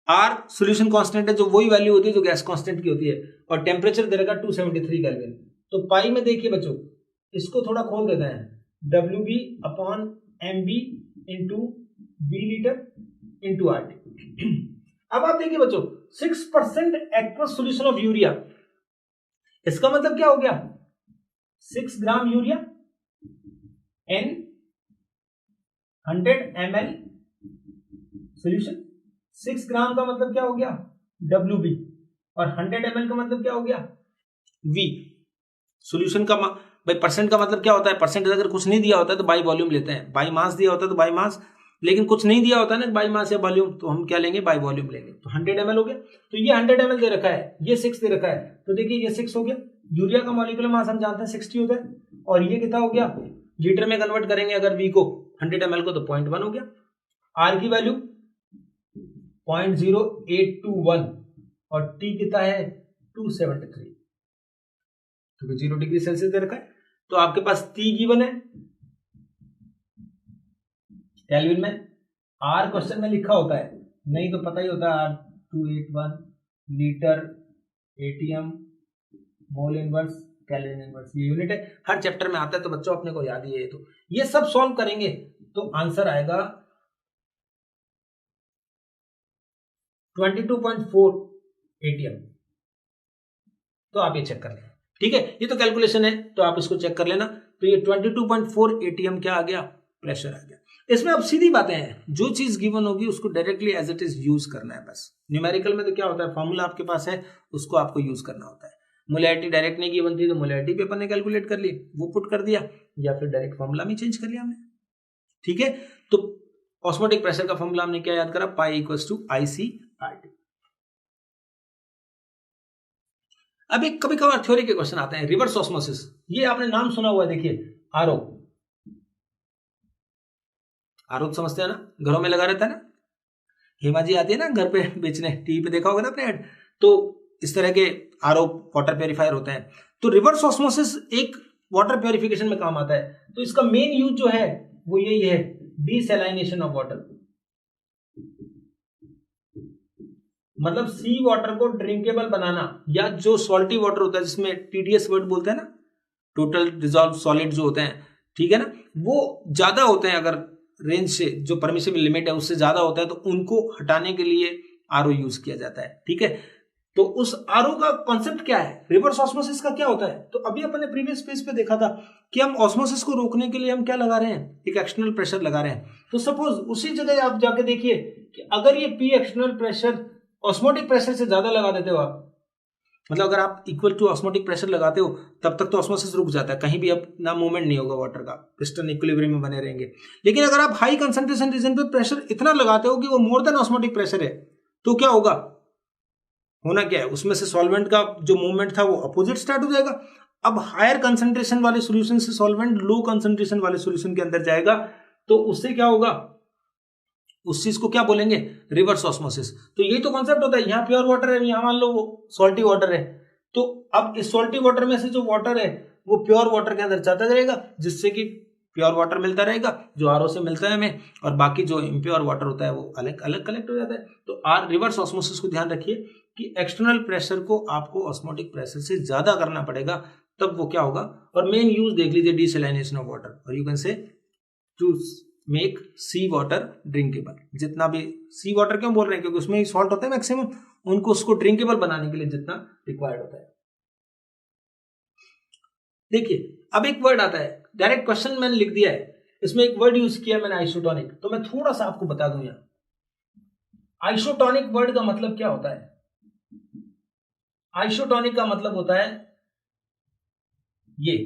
आर सॉल्यूशन कांस्टेंट है, जो वही वैल्यू होती है जो गैस कांस्टेंट की होती है, और टेम्परेचर दे रखा 273 केल्विन। तो पाई में देखिए बच्चों, इसको थोड़ा खोल देते हैं, WB upon MB into V litre into RT। अब आप देखिए बच्चों 6% एक्वस सॉल्यूशन ऑफ यूरिया, इसका मतलब क्या हो गया, 6 gram urea N 100 ml solution, 6 ग्राम का मतलब क्या हो गया WB, और 100 ml का मतलब क्या हो गया V। सॉल्यूशन का भाई परसेंट का मतलब क्या होता है, परसेंट अगर कुछ नहीं दिया होता है तो बाई वॉल्यूम लेते हैं, बाई मास दिया होता है तो बाई मास, लेकिन कुछ नहीं दिया होता है ना बाई मास या वॉल्यूम, तो हम क्या लेंगे, बाई वॉल्यूम लेंगे। तो 100 ml हो गया, तो ये 100 ml दे रखा है, ये 6 दे रखा है, तो देखिए ये 6 हो गया। यूरिया का मॉलिक्यूलर मास हम जानते हैं 60 होता है, और ये कितना हो गया, लीटर में कन्वर्ट करेंगे अगर V को 100 ml को, तो 0.1 हो गया। R की वैल्यू 0.0821 और T कितना है 273, तो 0 डिग्री सेल्सियस दे रखा है। तो आपके पास T गिवन है केल्विन में, R क्वेश्चन में लिखा होता है, नहीं तो पता ही होता है, R281 litre ATM mole inverse kelvin inverse, ये यूनिट है, हर चैप्टर में आता है, तो बच्चों अपने को याद ही है। तो ये सब सॉल्व करेंगे तो आंसर आएगा 22.4 ATM। तो आप ये चेक कर लें, ठीक है, ये तो कैलकुलेशन है, तो आप इसको चेक कर लेना। तो ये 22.4 ATM क्या आ गया, प्रेशर आ गया। इसमें अब सीधी बातें हैं, जो चीज गिवन होगी उसको directly as it is use करना है बस। न्यूमेरिकल में तो क्या होता है, फॉर्मूला आपके पास है, उसको आपको यूज करना होता है। मोलैरिटी डायरेक्ट नहीं गिवन थी तो मोलैरिटी पेपर ने कैलकुलेट कर ली, वो पुट कर दिया, या फिर डायरेक्ट फॉर्मूला में चेंज कर लिया हमने, ठीक है। तो ऑस्मोटिक प्रेशर का फॉर्मूला हमने क्या याद करा, पाई इक्वल्स टू ICRT। अब एक कभी कभार थ्योरी के क्वेश्चन आते हैं, रिवर्स ऑस्मोसिस, ये आपने नाम सुना हुआ है, देखिए आरओ, आरओ समझते हैं ना, घरों में लगा रहता है ना, हेमा जी आती है ना घर पे बेचने, टीवी पे देखा होगा ना आपने ऐड, तो इस तरह के आरओ वाटर प्योरीफायर होते हैं। तो रिवर्स ऑस्मोसिस एक वाटर प्योरिफिकेशन में काम आता है, तो इसका मेन यूज जो है वो यही है, डीसैलिनेशन ऑफ वाटर, मतलब सी वाटर को ड्रिंकेबल बनाना, या जो सॉल्टी वाटर होता है जिसमें TDS वर्ड बोलते हैं ना, टोटल डिजॉल्व सॉलिड जो होते हैं, ठीक है ना, वो ज्यादा होते हैं, अगर रेंज से जो परमिसिबल लिमिट है उससे ज्यादा होता है, तो उनको हटाने के लिए आरओ यूज किया जाता है, ठीक है। तो उस आरओ का कॉन्सेप्ट क्या है, रिवर्स ऑस्मोसिस का क्या होता है, तो अभी अपने प्रीवियस पेज पे देखा था कि हम ऑस्मोसिस को रोकने के लिए हम क्या लगा रहे हैं, एक एक्सटर्नल प्रेशर लगा रहे हैं। तो सपोज उसी जगह आप जाके देखिए कि अगर ये P external pressure osmotic pressure से ज्यादा लगा देते हो आप, मतलब अगर आप इक्वल टू ऑस्मोटिक प्रेशर लगाते हो, तब तक तो ऑस्मोसिस रुक जाता है, कहीं भी अब ना मूवमेंट नहीं होगा वाटर का, पिस्टन इक्विलिब्रियम में बने रहेंगे। लेकिन अगर आप हाई कंसंट्रेशन रीजन पे प्रेशर इतना लगाते हो कि वो मोर देन ऑस्मोटिक प्रेशर है, तो क्या होगा, होना क्या है, उसमें से सॉल्वेंट का जो मूवमेंट था वो अपोजिट स्टार्ट हो जाएगा। अब हायर कंसंट्रेशन वाले सॉल्यूशन से सॉल्वेंट लो कंसंट्रेशन वाले सॉल्यूशन के अंदर जाएगा, तो उससे क्या होगा, उस चीज को क्या बोलेंगे, रिवर्स ऑस्मोसिस। तो यही तो कॉन्सेप्ट होता है, यहाँ प्योर वाटर है, यहाँ मान लो वो सॉल्टी वाटर है, तो अब इस सॉल्टी वाटर में से जो वाटर है वो प्योर वाटर के अंदर जाता जाएगा, जिससे कि प्योर वाटर मिलता रहेगा जो आरओ से मिलता है हमें, और बाकी जो इम्प्योर वाटर होता है वो अलग अलग कलेक्ट हो जाता है। तो रिवर्स ऑस्मोसिस को ध्यान रखिए कि एक्सटर्नल प्रेशर को आपको ऑस्मोटिक प्रेशर से ज्यादा करना पड़ेगा, तब वो क्या होगा। और मेन यूज देख लीजिए, डीसैलिनेशन ऑफ वाटर, और you can say to make sea water drinkable. जितना भी सी वाटर क्यों बोल रहे हैं, क्योंकि उसमें ही सॉल्ट होता है मैक्सिमम, उनको उसको ड्रिंकेबल बनाने के लिए जितना रिक्वायर्ड होता है। देखिए अब एक वर्ड आता है, डायरेक्ट क्वेश्चन मैंने लिख दिया है, इसमें एक वर्ड यूज किया मैंने आइसोटोनिक, तो मैं थोड़ा सा आपको बता दूं यहां, आइसोटोनिक वर्ड का मतलब क्या होता है। आइसोटोनिक का मतलब होता है ये,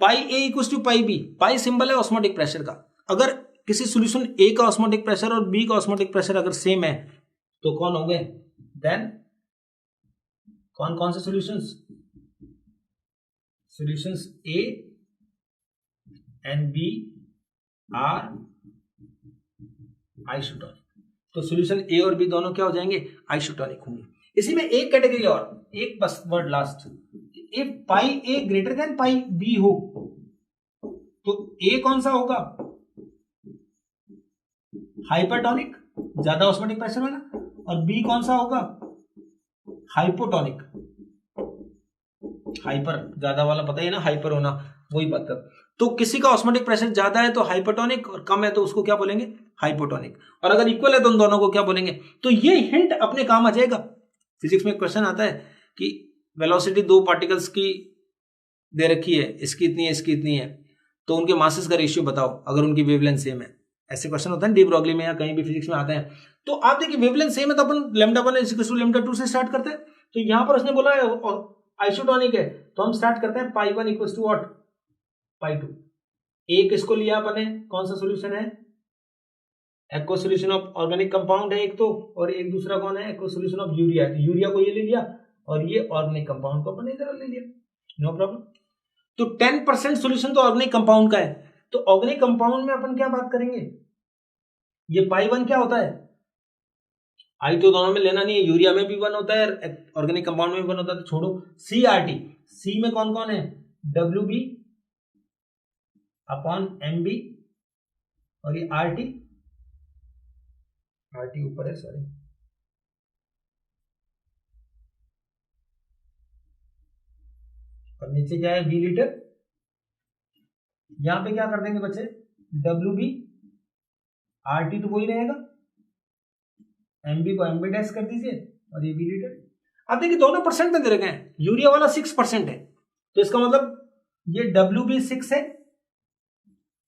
pi A equal to pi B, pi symbol है ऑस्मोटिक प्रेशर का। अगर किसी सॉल्यूशन ए का ऑस्मोटिक प्रेशर और बी का ऑस्मोटिक प्रेशर अगर सेम है, तो कौन होंगे, देन कौन कौन से solutions, solutions A and B are isotonic. तो सॉल्यूशन ए और बी दोनों क्या हो जाएंगे, आइसोटोनिक होंगे। इसी में एक कैटेगरी और, एक बस word last, if pi A greater than pi B हो तो ए कौन सा होगा, हाइपरटोनिक, ज्यादा ऑस्मोटिक प्रेशर वाला, और बी कौन सा होगा, हाइपोटोनिक, हाइपर ज्यादा वाला, पता ही ना हाइपर होना, वही बात कर। तो किसी का ऑस्मोटिक प्रेशर ज्यादा है तो हाइपोटोनिक, और कम है तो उसको क्या बोलेंगे, हाइपोटोनिक, और अगर इक्वल है तो उन दोनों को क्या बोलेंगे। तो ये हिंट अपने काम आ जाएगा। फिजिक्स में क्वेश्चन आता है कि वेलोसिटी दो पार्टिकल्स की दे रखी है, इसकी इतनी है, इसकी इतनी है, तो उनके मासेस का रेशियो बताओ अगर उनकी वेवलेंथ सेम है। ऐसे क्वेश्चन होता है डी ब्रॉगली में या कहीं भी फिजिक्स में आते हैं। तो आप देखिए वेवलेंथ सेम है तो अपन λ1 = λ2 से स्टार्ट करते हैं। तो यहां पर उसने बोला है आइसोटोनिक है तो हम स्टार्ट करते हैं π1 = व्हाट, π2। एक इसको लिया अपन ने, कौन सा सॉल्यूशन है, aqua solution of organic compound है एक तो, और एक दूसरा कौन है, एक्वा सॉल्यूशन ऑफ यूरिया। तो यूरिया को ये ले लिया और ये ऑर्गेनिक कंपाउंड को अपन इधर ले लिया, नो प्रॉब्लम। तो 10% सॉल्यूशन तो ऑर्गेनिक कंपाउंड का है। तो ऑर्गेनिक कंपाउंड में अपन क्या बात करेंगे, ये π1 क्या होता है, आई तो दोनों में लेना नहीं है, यूरिया में भी 1 होता है, ऑर्गेनिक कंपाउंड में भी 1 होता है, तो छोड़ो। CRT, सी में कौन कौन है, WB अपॉन MB, और ये RT ऊपर है, सॉरी, और नीचे क्या है, V लीटर। यहां पे क्या कर देंगे बच्चे, WB, RT तो वही रहेगा, MB को MB डैश कर दीजिए, और ये V लीटर। अब देखिए दोनों परसेंट में दे रखे हैं, यूरिया वाला 6% है, तो इसका मतलब ये WB 6 है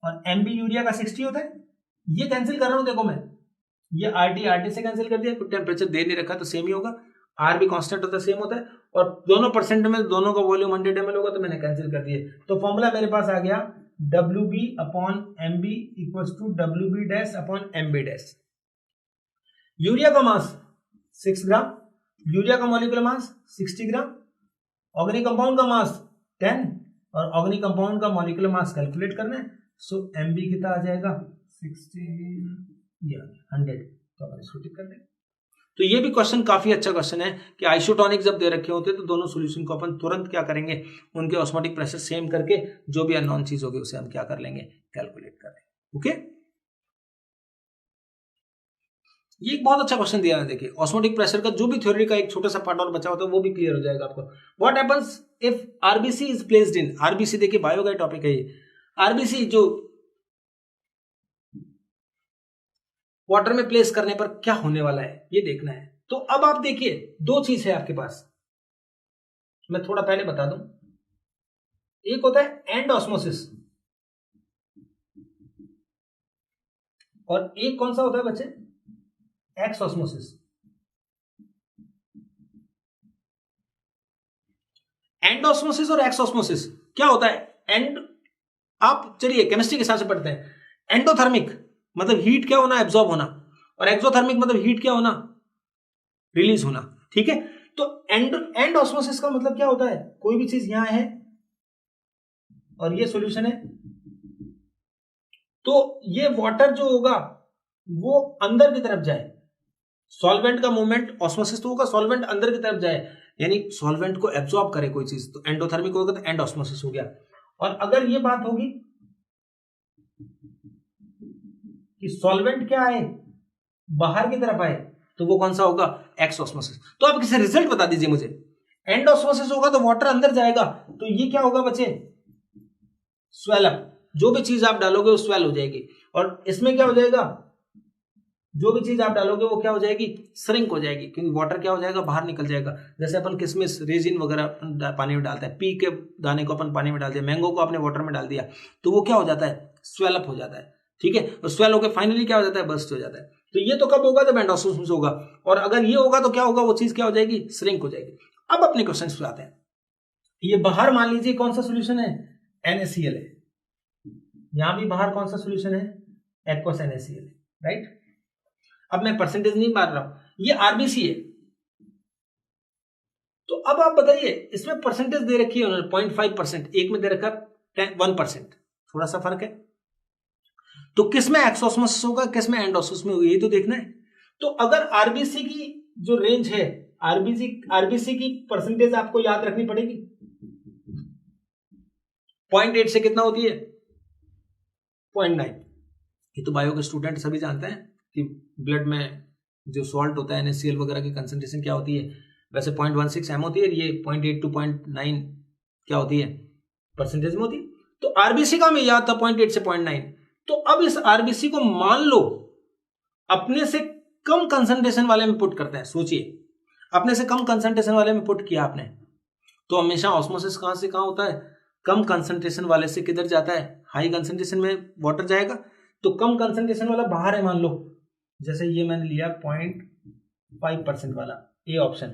और MB यूरिया का 60 होता है। ये कैंसिल कर रहा हूं, देखो मैं ये RT से कैंसिल कर दिया, कुछ टेम्परेचर दे नहीं रखा तो सेम ही होगा, R भी कांस्टेंट होता है, सेम होता है, और दोनों परसेंट में दोनों का वॉल्यूम 100 ml होगा, तो मैंने कैंसिल कर दिए। तो फॉर्मूला मेरे पास आ गया WB upon MB = WB dash upon MB dash. Urea का मास 6 ग्राम, यूरिया का मॉलिक्यूलर मास 60 ग्राम, ऑर्गेनिक कंपाउंड का मास 10, और ऑर्गेनिक कंपाउंड का मॉलिक्यूलर मास कैलकुलेट करना है। सो MB कितना आ जाएगा, 100, तो अपन इसको टिक कर देंगे। तो ये भी क्वेश्चन काफी अच्छा क्वेश्चन है कि आइसोटोनिक जब दे रखे होते हैं तो दोनों सॉल्यूशन को अपन तुरंत क्या करेंगे, उनके ऑस्मोटिक प्रेशर सेम करके जो भी अननोन चीज होगी उसे हम क्या कर लेंगे, कैलकुलेट कर लेंगे। ओके, ये एक बहुत अच्छा क्वेश्चन दिया है। देखिए ऑस्मोटिक प्रेशर का जो भी थ्योरी का एक छोटा सा पार्ट और बचा होता है वो भी क्लियर हो जाएगा आपको। What happens if RBC is placed in, RBC देखिए बायो का टॉपिक है ये, आरबीसी जो वाटर में प्लेस करने पर क्या होने वाला है ये देखना है। तो अब आप देखिए दो चीज है आपके पास, मैं थोड़ा पहले बता दूं। एक होता है एंड ऑस्मोसिस और एक कौन सा होता है बच्चे, एक्स ऑस्मोसिस। एंड ऑस्मोसिस और एक्स ऑस्मोसिस क्या होता है, एंड आप चलिए केमिस्ट्री के हिसाब से पढ़ते हैं। एंडोथर्मिक मतलब हीट क्या होना, एब्जॉर्ब होना, और एक्सोथर्मिक मतलब हीट क्या होना, रिलीज होना। ठीक है, तो एंड ऑस्मोसिस का मतलब क्या होता है, कोई भी चीज यहां है और ये सॉल्यूशन है, तो ये वाटर जो होगा वो अंदर की तरफ जाए, सॉल्वेंट का मूवमेंट, ऑस्मोसिस तो होगा सॉल्वेंट अंदर की तरफ जाए, यानी सॉल्वेंट को एब्जॉर्ब करे कोई चीज, तो एंडोथर्मिक होगा तो एंड ऑस्मोसिस हो गया। और अगर ये बात होगी कि सॉल्वेंट क्या आए, बाहर की तरफ आए, तो वो कौन सा होगा, एक्स ऑस्मोसिस। तो आप किसी रिजल्ट बता दीजिए मुझे। एंड ऑस्मोसिस होगा तो वाटर अंदर जाएगा, तो ये क्या होगा बच्चे, स्वेल अप, जो भी चीज आप डालोगे वो स्वेल हो जाएगी। और इसमें क्या हो जाएगा, जो भी चीज आप डालोगे वो क्या हो जाएगी, श्रिंक हो जाएगी, क्योंकि वाटर क्या हो जाएगा, बाहर निकल जाएगा। जैसे अपन किसमिस, रेजिन वगैरह पानी में डालते हैं, पी के दाने को अपन पानी में डाल दिया, मैंगो को आपने वाटर में डाल दिया, तो वो क्या हो जाता है, स्वेल अप हो जाता है। ठीक है, तो स्वेल होकर फाइनली क्या हो जाता है, बर्स्ट हो जाता है। तो ये तो कब होगा, जब एंड ऑस्मोसिस होगा, और अगर ये होगा तो क्या होगा, वो चीज क्या हो जाएगी, श्रिंक हो जाएगी। अब अपने क्वेश्चन पे आते हैं। ये बाहर मान लीजिए कौन सा सोल्यूशन है, NaCl है, यहां भी बाहर कौन सा सोल्यूशन है, एक्वस NaCl है, राइट। अब मैं परसेंटेज नहीं मार रहा हूं, ये आरबीसी है। तो अब आप बताइए, इसमें परसेंटेज दे रखी है उन्होंने 0.5%, एक में दे रखा 1%, थोड़ा सा फर्क है। तो किस में एक्स ऑस्मोसिस होगा, किस में एंड ऑस्मोसिस में होगा, ये तो देखना है। तो अगर आरबीसी की जो रेंज है, आरबीसी की परसेंटेज आपको याद रखनी पड़ेगी। 0.8 से कितना होती है, 0.9। ये तो बायो के स्टूडेंट सभी जानते हैं कि ब्लड में जो सॉल्ट होता है NaCl वगैरह की कंसंट्रेशन क्या होती है, वैसे 0.16 m होती है, ये 0.8 to 0.9 क्या होती है, परसेंटेज में होती है। तो आरबीसी का हमें याद था 0.8 से 0.9। तो अब इस आरबीसी को मान लो अपने से कम कंसंट्रेशन वाले में पुट करते हैं। सोचिए, अपने से कम कंसंट्रेशन वाले में पुट किया आपने, तो हमेशा ऑस्मोसिस कहां से कहां होता है, कम कंसंट्रेशन वाले से किधर जाता है, हाई कंसंट्रेशन में वाटर जाएगा। तो कम कंसंट्रेशन वाला बाहर है, मान लो जैसे ये मैंने लिया 0.5% वाला, ए ऑप्शन।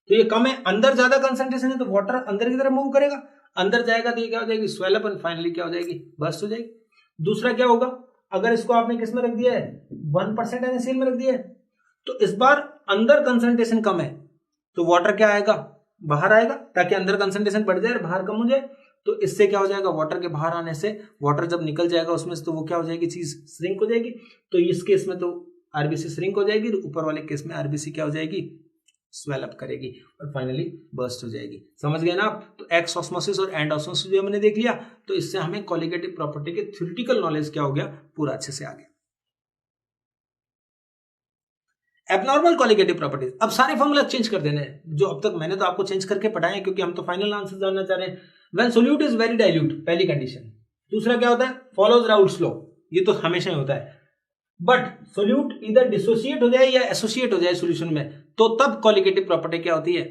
तो ये कम है, अंदर ज्यादा कंसंट्रेशन है तो वाटर अंदर की तरफ मूव करेगा, अंदर जाएगा तो ये क्या हो जाएगी, स्वेल अप, एंड फाइनली क्या हो जाएगी, बर्स्ट हो जाएगी। दूसरा क्या होगा, अगर इसको आपने किस में रख दिया है, 1% NaCl में रख दिया है, तो इस बार अंदर कंसंट्रेशन कम है तो वाटर क्या आएगा, बाहर आएगा, ताकि अंदर कंसंट्रेशन बढ़ जाए, बाहर कम हो जाए। तो इससे क्या हो जाएगा, वाटर के बाहर आने से वाटर जब निकल जाएगा उसमें से, तो वो क्या हो जाएगी, चीज श्रिंक हो जाएगी। तो इस केस में तो आरबीसी श्रिंक हो जाएगी, ऊपर वाले केस में आरबीसी क्या हो जाएगी, स्वेल अप करेगी और फाइनली बर्स्ट हो जाएगी। समझ गए ना आप। तो एक्स ऑस्मोसिस और एंड ऑस्मोसिस जो हमने देख लिया, तो इससे हमें कोलिगेटिव प्रॉपर्टी के थ्योरेटिकल नॉलेज क्या हो गया, पूरा अच्छे से आ गया। एबनॉर्मल कोलिगेटिव प्रॉपर्टीज, अब सारे फॉर्मूला चेंज कर देने हैं, जो अब तक मैंने तो आपको चेंज करके पढ़ाए, क्योंकि हम तो फाइनल आंसर जानना चाह रहे हैं। When solute is very dilute, पहली कंडीशन। दूसरा क्या होता है, फॉलोज राउल्ट्स लॉ, ये तो हमेशा ही होता है। बट सोल्यूट इधर डिसोसिएट हो जाए या एसोसिएट हो जाए सॉल्यूशन में, तो तब कोलिगेटिव प्रॉपर्टी क्या होती है,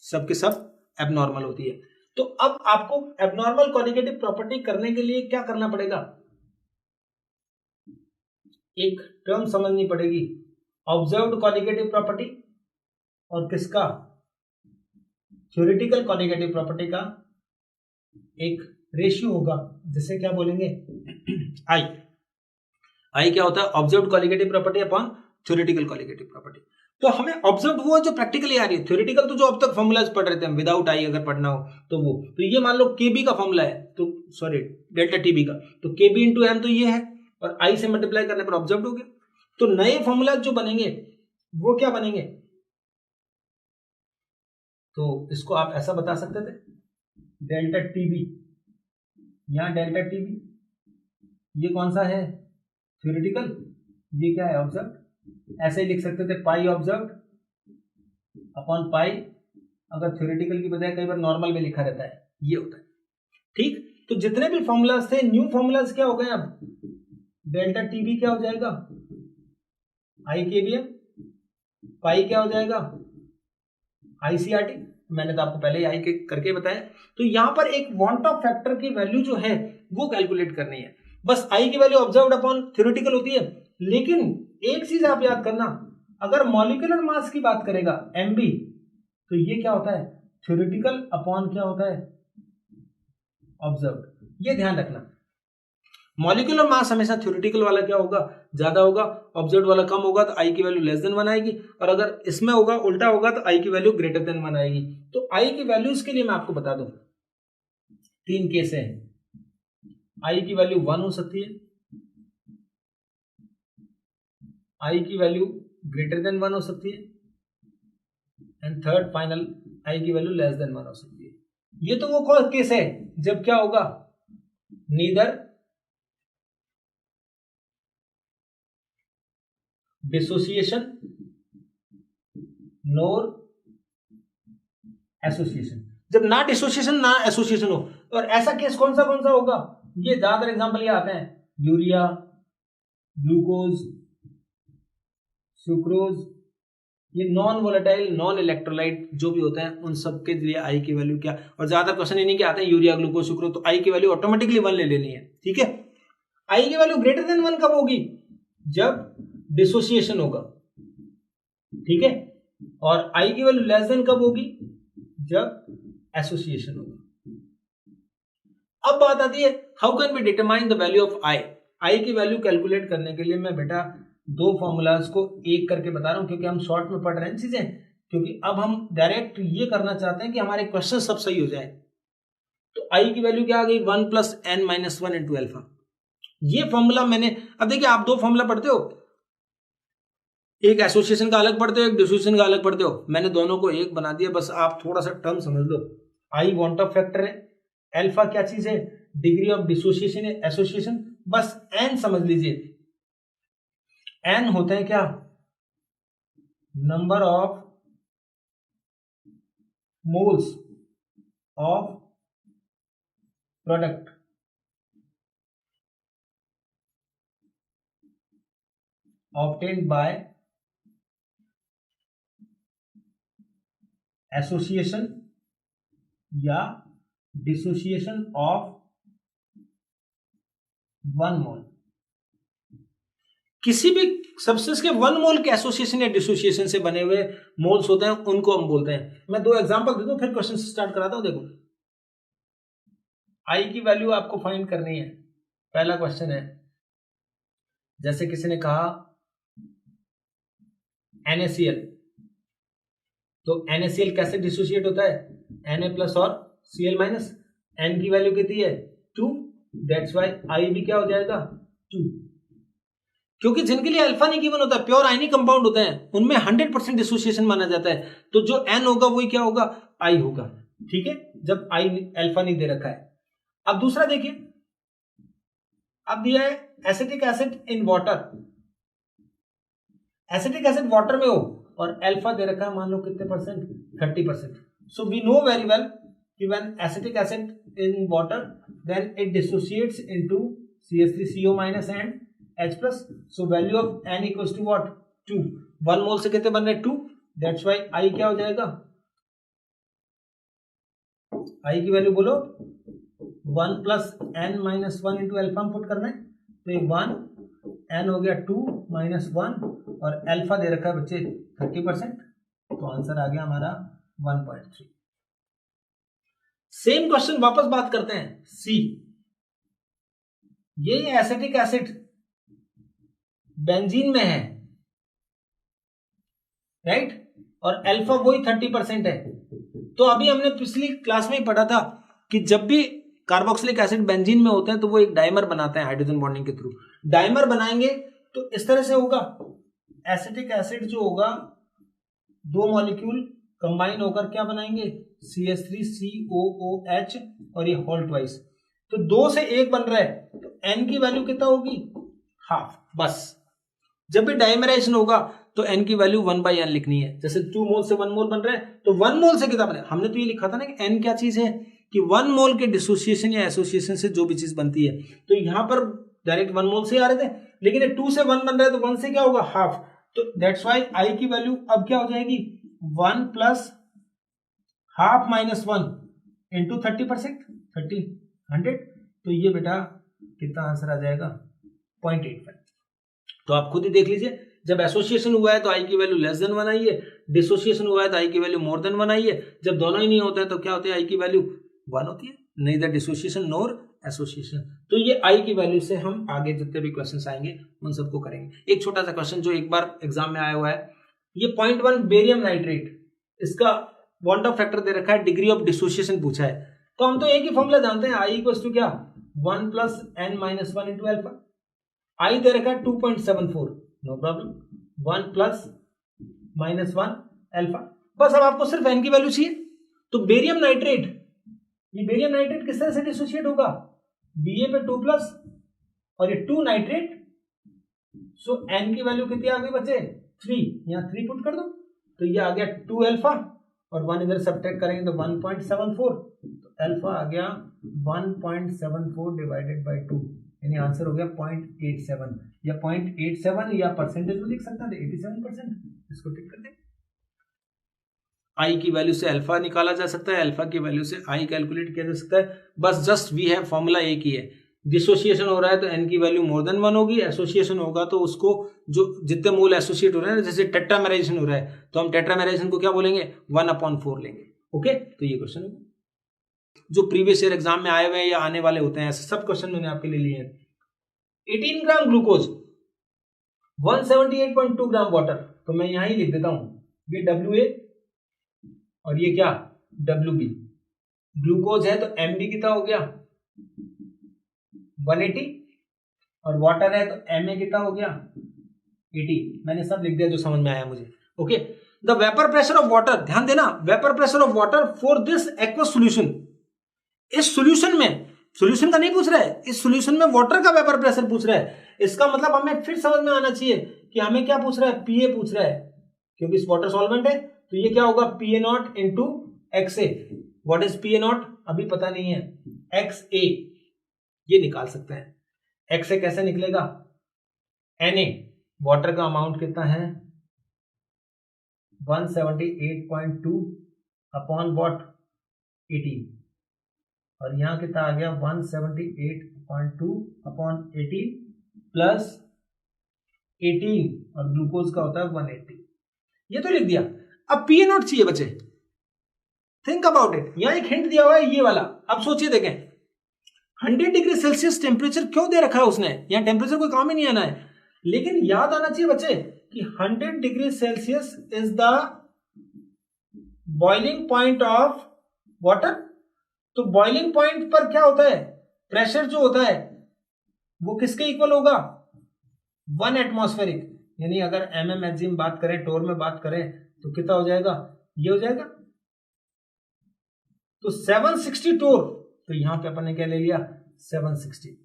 सब के सब एबनॉर्मल होती है। तो अब आपको एबनॉर्मल कोलिगेटिव प्रॉपर्टी करने के लिए क्या करना पड़ेगा, एक टर्म समझनी पड़ेगी, ऑब्जर्व्ड कोलिगेटिव प्रॉपर्टी और किसका, थ्योरेटिकल कोलिगेटिव प्रॉपर्टी का एक रेशियो होगा, जिसे क्या बोलेंगे, आई क्या होता है, observed colligative property upon theoretical colligative property. तो हमें ऑब्जर्व वो जो प्रैक्टिकली आ रही है, थ्योरेटिकल तो जो अब तक फॉर्मूलाज पढ़ रहे थे हम, विदाउट आई अगर पढ़ना हो तो वो, तो ये मान लो केबी का फॉर्मूला है, तो सॉरी डेल्टा टीबी का, तो केबी इंटू एम तो ये है, और आई से मल्टीप्लाई करने पर ऑब्जर्व हो गया। तो नए फॉर्मूला जो बनेंगे वो क्या बनेंगे, तो इसको आप ऐसा बता सकते थे, डेल्टा टीबी, यहां डेल्टा टीबी, ये कौन सा है, थ्योरेटिकल, ये क्या है, ऑब्जर्व। ऐसे ही लिख सकते थे पाई ऑब्जर्व्ड अपॉन पाई, अगर थ्योरेटिकल की बजाय कई बार नॉर्मल में लिखा रहता है, ये होता है। ठीक, तो जितने भी फॉर्मूलाज थे, न्यू फॉर्मूलाज क्या हो गए, अब डेल्टा टीबी क्या हो जाएगा, आई केबीएम, पाई क्या हो जाएगा, आईसीआरटी, मैंने तो आपको पहले ही आई के करके बताया। तो यहां पर एक वांट ऑफ फैक्टर की वैल्यू जो है वो कैलकुलेट करनी है, बस आई की वैल्यू ऑब्जर्व्ड अपॉन थ्योरेटिकल होती है। लेकिन एक चीज आप याद करना, अगर मॉलिक्यूलर मास की बात करेगा एमबी, तो ये क्या होता है, थ्योरेटिकल अपॉन क्या होता है, ऑब्जर्व्ड, ये ध्यान रखना। मॉलिक्यूलर मास हमेशा थ्योरेटिकल वाला क्या होगा, ज्यादा होगा, ऑब्जर्व्ड वाला कम होगा, तो आई की वैल्यू लेस देन 1 आएगी, और अगर इसमें होगा उल्टा होगा तो आई की वैल्यू ग्रेटर देन 1 आएगी। तो आई की वैल्यूज के लिए मैं आपको बता दूं, 3 केस है, आई की वैल्यू 1 हो सकती है, आई की वैल्यू ग्रेटर देन 1 हो सकती है, एंड थर्ड फाइनल आई की वैल्यू लेस देन 1 हो सकती है। ये तो वो केस है जब क्या होगा, नीदर डिसोसिएशन नोर एसोसिएशन, जब ना डिसोसिएशन ना एसोसिएशन हो। और ऐसा केस कौन सा होगा, ये ज्यादातर एग्जांपल ये आते हैं, यूरिया, ग्लूकोज, सुक्रोज, ये नॉन वोलेटाइल नॉन इलेक्ट्रोलाइट जो भी होते हैं, उन सब के लिए आई की वैल्यू क्या, और ज्यादातर क्वेश्चन इन्हीं के आते हैं, यूरिया, ग्लूकोज, सुक्रोज, तो आई की वैल्यू ऑटोमेटिकली 1 ले लेनी है। ठीक है, आई की वैल्यू ग्रेटर देन 1 कब होगी, जब डिसोसिएशन होगा, ठीक है, और आई की वैल्यू लेस देन कब होगी, जब एसोसिएशन होगा। अब बात आती है, how can we determine the value of I. I की वैल्यू कैलकुलेट करने के लिए मैं बेटा 2 फॉर्मूलाज को एक करके बता रहा हूं, क्योंकि हम शॉर्ट में पढ़ रहे हैं चीजें, क्योंकि अब हम डायरेक्ट ये करना चाहते हैं कि हमारे क्वेश्चन सब सही हो जाए। तो आई की वैल्यू क्या आ गई, 1 + n - 1 × अल्फा, ये फॉर्मूला मैंने, अब देखिए आप दो फॉर्मूला पढ़ते हो, एक एसोसिएशन का अलग पढ़ते हो, एक डिसोसिएशन का अलग पढ़ते हो, मैंने दोनों को एक बना दिया, बस आप थोड़ा सा टर्म समझ लो। आई वांट ऑफ फैक्टर है, अल्फा क्या चीज है, डिग्री ऑफ डिसोसिएशन है, एसोसिएशन, बस एन समझ लीजिए। एन होते हैं क्या, number of moles of product obtained by association या डिसोसिएशन ऑफ 1 मोल। किसी भी सब्सटेंस के 1 मोल के एसोसिएशन या डिसोसिएशन से बने हुए मोल्स होते हैं, उनको हम बोलते हैं। मैं दो एग्जांपल दे दूं फिर क्वेश्चन स्टार्ट कराता हूं। देखो, आई की वैल्यू आपको फाइंड करनी है। पहला क्वेश्चन है, जैसे किसी ने कहा NaCl, तो NaCl कैसे डिसोसिएट होता है, Na प्लस और Cl माइनस। N की वैल्यू कितनी है 2, दैट्स व्हाई I भी क्या हो जाएगा 2। क्योंकि जिनके लिए अल्फा नहीं गिवन होता, प्योर आयनिक कंपाउंड होते हैं, उनमें 100% डिसोसिएशन माना जाता है, तो जो N होगा वही क्या होगा I होगा। ठीक है, जब I अल्फा नहीं दे रखा है। अब दूसरा देखिए, अब दिया है acetic acid in water, acetic acid water में हो और अल्फा दे रखा है मान लो कितने percent, 30%। So we know very well कि when acetic acid in water then it dissociates into CH3CO minus and H+। So value of N equals to what 2। 1 mole से कितने बन रहे 2, दैट्स व्हाई I क्या हो जाएगा, I की value बोलो 1 plus N minus 1 into alpha put करना है, तो ये 1 N हो गया 2 माइनस 1 और अल्फा दे रखा है बच्चे 30%, तो आंसर आ गया हमारा 1.3। सेम क्वेश्चन वापस बात करते हैं सी। ये एसिटिक एसिड बेंजीन में है, राइट, और अल्फा वही 30% है। तो अभी हमने पिछली क्लास में ही पढ़ा था कि जब भी कार्बोक्सिलिक एसिड बेंजीन में होते हैं तो वो एक डाइमर बनाते हैं हाइड्रोजन बॉन्डिंग के थ्रू। डाइमर बनाएंगे तो इस तरह से होगा, एसिटिक एसिड जो होगा दो मॉलिक्यूल कंबाइन होकर क्या बनाएंगे CH3COOH और ये होल ट्वाइस, तो 2 से 1 बन रहा है, तो N की वैल्यू कितना होगी हाफ। बस जब भी डाइमराइजेशन होगा तो N की वैल्यू 1/n लिखनी है। जैसे 2 मोल से 1 मोल बन रहा है तो 1 मोल से कितना बने, हमने तो ये लिखा था ना कि N क्या चीज है कि 1 मोल के डिसोसिएशन या एसोसिएशन से जो भी चीज बनती है, तो यहां पर डायरेक्ट 1 मोल से आ रहे थे, लेकिन 2 से 1 बन रहा है तो 1 से क्या होगा हाफ, तो दैट्स व्हाई I की वैल्यू अब क्या हो जाएगी 1 प्लस हाफ माइनस 1 इंटू 30%, 100, तो ये बेटा कितना आंसर आ जाएगा 0.85। तो आप खुद ही देख लीजिए, जब एसोसिएशन हुआ है तो I की वैल्यू लेस देन 1 आई है, डिसोसिएशन हुआ है तो I की वैल्यू मोर देन 1 आई है, जब दोनों ही नहीं होता है तो क्या होता है I की वैल्यू 1 होती है, neither डिसोसिएशन नोर एसोसिएशन। तो ये I की वैल्यू से हम आगे जितने भी क्वेश्चंस आएंगे उन सबको करेंगे। एक छोटा सा क्वेश्चन जो एक बार एग्जाम में आया हुआ है, ये 0.1 बेरियम नाइट्रेट, इसका वांट ऑफ फैक्टर दे रखा है, डिग्री ऑफ डिसोसिएशन पूछा है, तो हम तो एक ही फॉर्मूला जानते हैं, I इक्वल्स टू क्या 1 plus N minus 1 into alpha. I दे रखा है 2.74, no problem, 1 plus minus 1 alpha, बस अब आपको सिर्फ N की वैल्यू चाहिए। तो बेरियम नाइट्रेट, ये बेरियम नाइट्रेट किस तरह से डिसोसिएट होगा, Ba पे 2 प्लस और ये 2 नाइट्रेट, सो N की वैल्यू कितनी आ गई बच्चे 3, यहाँ 3 पुट कर दो तो ये आ गया 2 अल्फा और 1 इधर सब्ट्रैक्ट करेंगे तो 1.74, तो अल्फा आ गया 1.74 डिवाइडेड बाय 2, यानी आंसर हो गया 0.87 या 0.87 या परसेंटेज में लिख सकता है 87%, इसको टिक कर दे। I की वैल्यू से अल्फा निकाला जा सकता है, अल्फा की वैल्यू से I कैलकुलेट किया जा सकता है, बस जस्ट वी हैव फॉर्मूला एक ही है। डिसोसिएशन हो रहा है तो N की वैल्यू मोर देन 1 होगी, एसोसिएशन होगा तो उसको जो जितने मोल एसोसिएट हो रहे हैं, जैसे टेट्रामेराइजेशन हो रहा है तो हम टेट्रामेराइजेशन को क्या बोलेंगे 1/4 लेंगे। ओके, तो ये क्वेश्चन जो प्रीवियस ईयर एग्जाम में आए हुए हैं या आने वाले होते हैं, ऐसे सब क्वेश्चन मैंने आपके लिए लिए हैं। 18 ग्राम ग्लूकोज 178.2 ग्राम वाटर, तो मैं यहां ही लिख देता हूं, ये WA और ये क्या WB। ग्लूकोज है तो MB कितना हो गया 180 और वाटर है तो Ma कितना हो गया 80। मैंने सब लिख दिया जो समझ में आया मुझे। Okay, the vapour pressure of water, ध्यान देना, vapour pressure of water for this aqueous solution, इस सॉल्यूशन में, सॉल्यूशन का नहीं पूछ रहा है, इस सॉल्यूशन में वाटर का वेपर प्रेशर पूछ रहा है। इसका मतलब हमें फिर समझ में आना चाहिए कि हमें क्या पूछ रहा है, पीए पूछ रहा है, क्योंकि इस वाटर सॉल्वेंट है तो ये क्या होगा PA naught into xA. What is PA naught अभी पता नहीं है, एक्सए ये निकाल सकते हैं। एक्सए कैसे निकलेगा, Na वाटर का अमाउंट कितना है 178.2 अपॉन वॉट 18, और यहां कितना आ गया 178.2 अपॉन 18 प्लस 18 और ग्लूकोज का होता है 180। ये तो लिख दिया। अब पीए नॉट चाहिए बच्चे, थिंक अबाउट इट। यहां एक हिंट दिया हुआ है ये वाला, अब सोचिए देखें 100 डिग्री सेल्सियस टेम्परेचर क्यों दे रखा है उसने, यहां टेम्परेचर कोई काम ही नहीं आना है, लेकिन याद आना चाहिए बच्चे कि 100 degree Celsius is the boiling point of water. तो बॉइलिंग पॉइंट पर क्या होता है, प्रेशर जो होता है वो किसके इक्वल होगा 1 एटमॉस्फेरिक, यानी अगर MMHg में बात करें, टोर में बात करें तो कितना हो जाएगा, ये हो जाएगा तो 760 टोर। तो यहां पे अपन ने क्या ले लिया 760।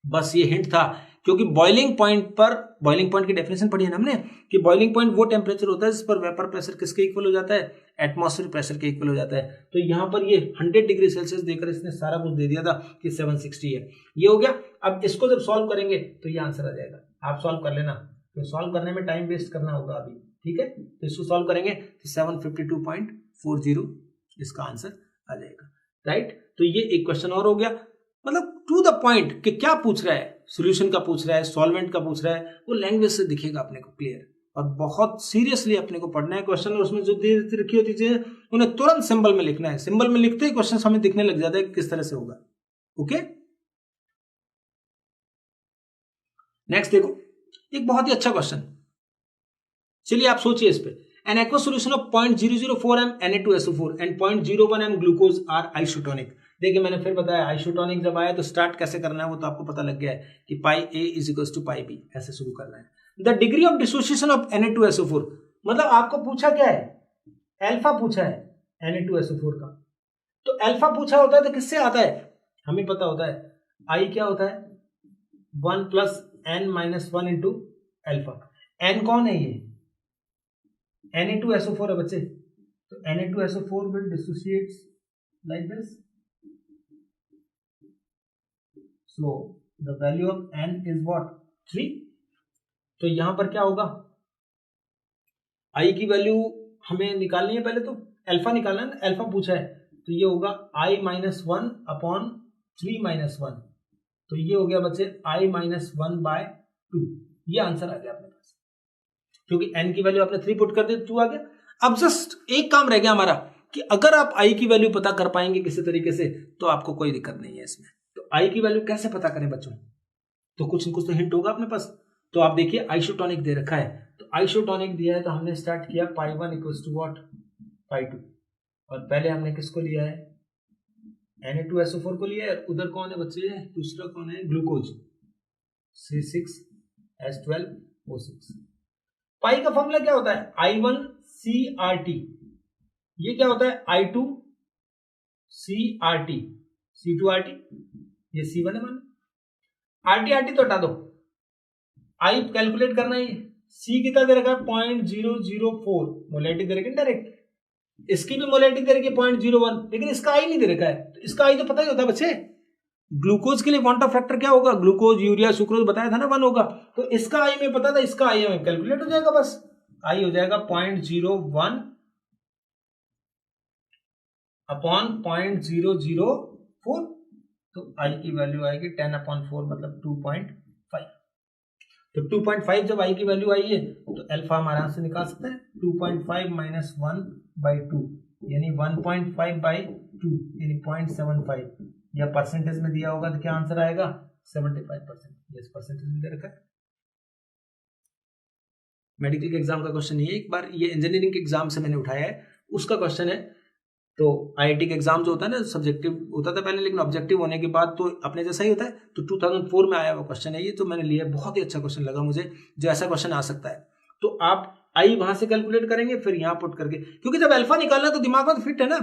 बस ये हिंट था, क्योंकि बॉइलिंग पॉइंट पर, बॉइलिंग पॉइंट की डेफिनेशन पढ़ी है ना हमने कि बॉइलिंग पॉइंट वो टेम्परेचर होता है जिस पर वेपर प्रेशर किसके इक्वल हो जाता है, एटमॉस्फेरिक प्रेशर के इक्वल हो जाता है। तो यहां पर ये 100 डिग्री सेल्सियस देकर इसने सारा कुछ दे दिया था कि 760 है, ये हो गया। अब इसको जब सॉल्व करेंगे तो ये आंसर आ जाएगा, आप सॉल्व कर लेना, तो सॉल्व करने में टाइम वेस्ट करना होगा अभी, ठीक है। तो इसको सॉल्व करेंगे तो 752.40 इसका आंसर आ जाएगा, राइट। तो ये एक क्वेश्चन और हो गया, मतलब टू द पॉइंट कि क्या पूछ रहा है, सॉल्यूशन का पूछ रहा है, सॉल्वेंट का पूछ रहा है, वो लैंग्वेज से दिखेगा अपने को क्लियर, और बहुत सीरियसली अपने को पढ़ना है क्वेश्चन, और उसमें जो दे रखी होती चीजें उन्हें तुरंत सिंबल में लिखना है, सिंबल में लिखते ही क्वेश्चन हमें दिखने लग जाता है कि किस तरह से होगा। ओके, नेक्स्ट देखो, एक बहुत ही अच्छा क्वेश्चन, चलिए आप सोचिए इस पे। An aqueous solution of 0.004 m Na2SO4 and 0.01 m glucose are isotonic। देखिए मैंने फिर बताया आइसोटोनिक जब आया तो स्टार्ट कैसे करना है वो तो आपको पता लग गया है कि pi A is equal to pi B, ऐसे शुरू करना है। The degree of dissociation of Na2SO4, मतलब आपको पूछा क्या है, अल्फा पूछा है Na2SO4 का। तो अल्फा पूछा होता है तो किससे आता है, हमें पता होता है आई क्या होता है 1 plus n minus 1 into alpha. n कौन है, ये Na2SO4 है बच्चे, तो Na2SO4 will dissociate like this, so the value of n is what 3। तो यहां पर क्या होगा, i की वैल्यू हमें निकालनी है, पहले तो अल्फा निकालना है ना, अल्फा पूछा है तो ये होगा i माइनस 1 अपॉन 3 माइनस 1, तो ये हो गया बच्चे i माइनस 1 बाय 2, ये आंसर आ गया अपने पास, क्योंकि n की वैल्यू आपने 3 पुट कर दी 2 आ गया। अब जस्ट एक काम रह गया हमारा कि अगर आप i की वैल्यू पता कर पाएंगे किसी तरीके से तो आपको कोई दिक्कत नहीं है इसमें। तो i की वैल्यू कैसे पता करें बच्चों, तो कुछ न कुछ तो हिंट होगा अपने पास। तो आप देखिए आइसोटोनिक दे रखा है, तो आइसोटोनिक दिया है तो हमने स्टार्ट किया पाई 1 इक्वल्स टू व्हाट पाई 2, और पहले हमने किसको लिया है Na2SO4 को लिया है, उधर कौन है बच्चे, दूसरा कौन है ग्लूकोज C6H12O6। पाई का फॉर्मूला क्या होता है I1CRT, ये क्या होता है I2CRT, C2RT, ये C1 है मान, RT तो हटा दो, I कैलकुलेट करना है, C कितना दे रखा है 0.004, मोलैरिटी दे रखी है डायरेक्ट, इसकी भी मोलैरिटी दे रखी है 0.01, लेकिन इसका I नहीं दे रखा है, तो इसका I तो पता ही होता है बच्चे। ग्लूकोज के लिए क्वांटम फैक्टर क्या होगा, ग्लूकोज यूरिया सुक्रोज बताया था ना 1 होगा, तो इसका I में पता था, इसका I में कैलकुलेट हो जाएगा, बस I हो जाएगा 0.01 अपॉन 0.004, तो I की वैल्यू आएगी 10/4 मतलब 2.5। तो 2.5 जब I की वैल्यू आई है तो अल्फा हम आराम से निकाल सकते हैं, 2.5 माइनस 1/2 यानी 1.5 बाई 2 यानी 0.75, या परसेंटेज में दिया होगा तो क्या आंसर आएगा 75%, यस परसेंटेज में दे रखा है। मेडिकल के एग्जाम का क्वेश्चन ये एक बार ये इंजीनियरिंग के एग्जाम से मैंने उठाया है, उसका क्वेश्चन है तो आईआईटी के एग्जाम जो होता है ना, सब्जेक्टिव होता था पहले, लेकिन ऑब्जेक्टिव होने के बाद तो अपने जैसा ही होता है। तो 2004 में आया हुआ क्वेश्चन है ये, तो मैंने लिया, बहुत ही अच्छा क्वेश्चन लगा मुझे, जो ऐसा क्वेश्चन आ सकता है। तो आप आई वहां से कैलकुलेट करेंगे, फिर यहाँ पुट करके, क्योंकि जब अल्फा निकालना है तो दिमाग में तो फिट है ना,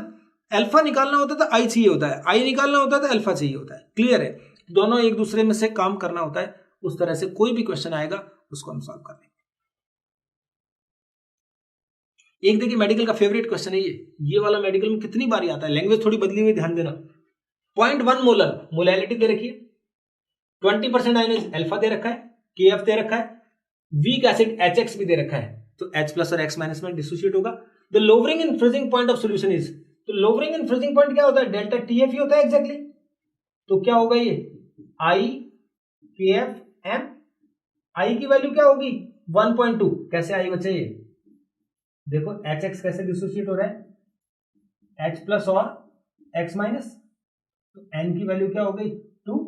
अल्फा निकालना होता है तो आई चाहिए होता है, आई निकालना होता है तो अल्फा चाहिए होता है। क्लियर है? दोनों एक दूसरे में से काम करना होता है। उस तरह से कोई भी क्वेश्चन आएगा उसको हम सॉल्व कर लेंगे। एक देखिए मेडिकल का फेवरेट क्वेश्चन है ये वाला मेडिकल में कितनी बार आता है, लैंग्वेज थोड़ी बदली हुई, ध्यान देना। 0.1 मोलर मोलैलिटी दे रखी है, 20% आयनेज अल्फा दे रखा है, KF दे रखा है, वीक एसिड HX भी दे रखा है, तो H प्लस और X माइनस में डिसोसिएट होगा। The lowering and freezing point of solution is, तो लोवरिंग एंड फ्रीजिंग पॉइंट क्या होता है, डेल्टा TF ही होता है एग्जैक्टली। तो क्या होगा ये I KF M, I की वैल्यू क्या होगी 1.2। कैसे आई बच्चे ये देखो, HX कैसे डिसोसिएट हो रहा है, H प्लस और X माइनस, तो N की वैल्यू क्या हो गई 2,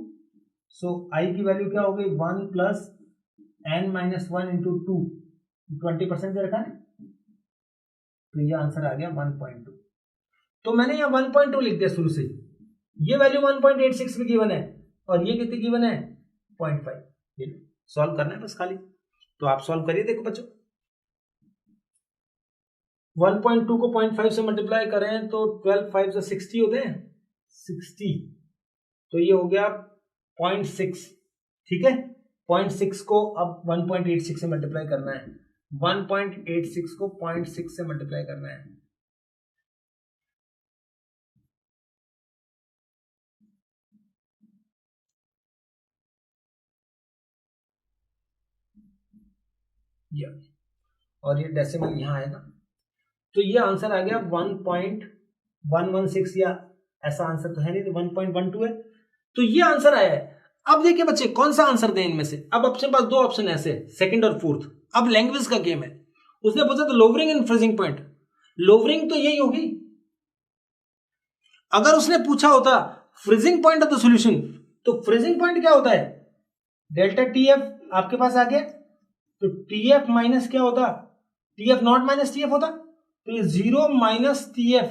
सो I की वैल्यू क्या हो गई 1 प्लस N माइनस 1 इंटू 2, 20% दे रखा है, तो ये आंसर आ गया 1.2। तो मैंने यहाँ 1.2 लिख दिया शुरू से, ये वैल्यू 1.86 में गिवन है और ये कितनी गिवन है 0.5। ये सॉल्व करना है बस खाली, तो आप सॉल्व करिए। देखो बच्चों 1.2 को 0.5 से मल्टीप्लाई करें तो 12 5 से 60 होते हैं, 60, तो ये हो गया 0.6। ठीक है, 0.6 को अब 1.86 से मल्टीप्लाई करना है, 1.86 को 0.6 से मल्टीप्लाई करना है, और ये डेसिमल यहां आएगा, तो ये आंसर आ गया 1.116, या ऐसा आंसर तो है नहीं, तो 1.12 है, तो ये आंसर आया है। अब देखिए बच्चे कौन सा आंसर दें इनमें से, अब अपने पास दो ऑप्शन ऐसे, सेकंड और फोर्थ। अब लैंग्वेज का गेम है, उसने पूछा तो lowering and freezing point, lowering तो यही होगी। अगर उसने पूछा होता freezing point of the solution, तो फ्रीजिंग पॉइंट क्या होता है, डेल्टा TF आपके पास आ गया, तो TF माइनस क्या होता, TF नॉट माइनस TF होता, तो ये 0 माइनस TF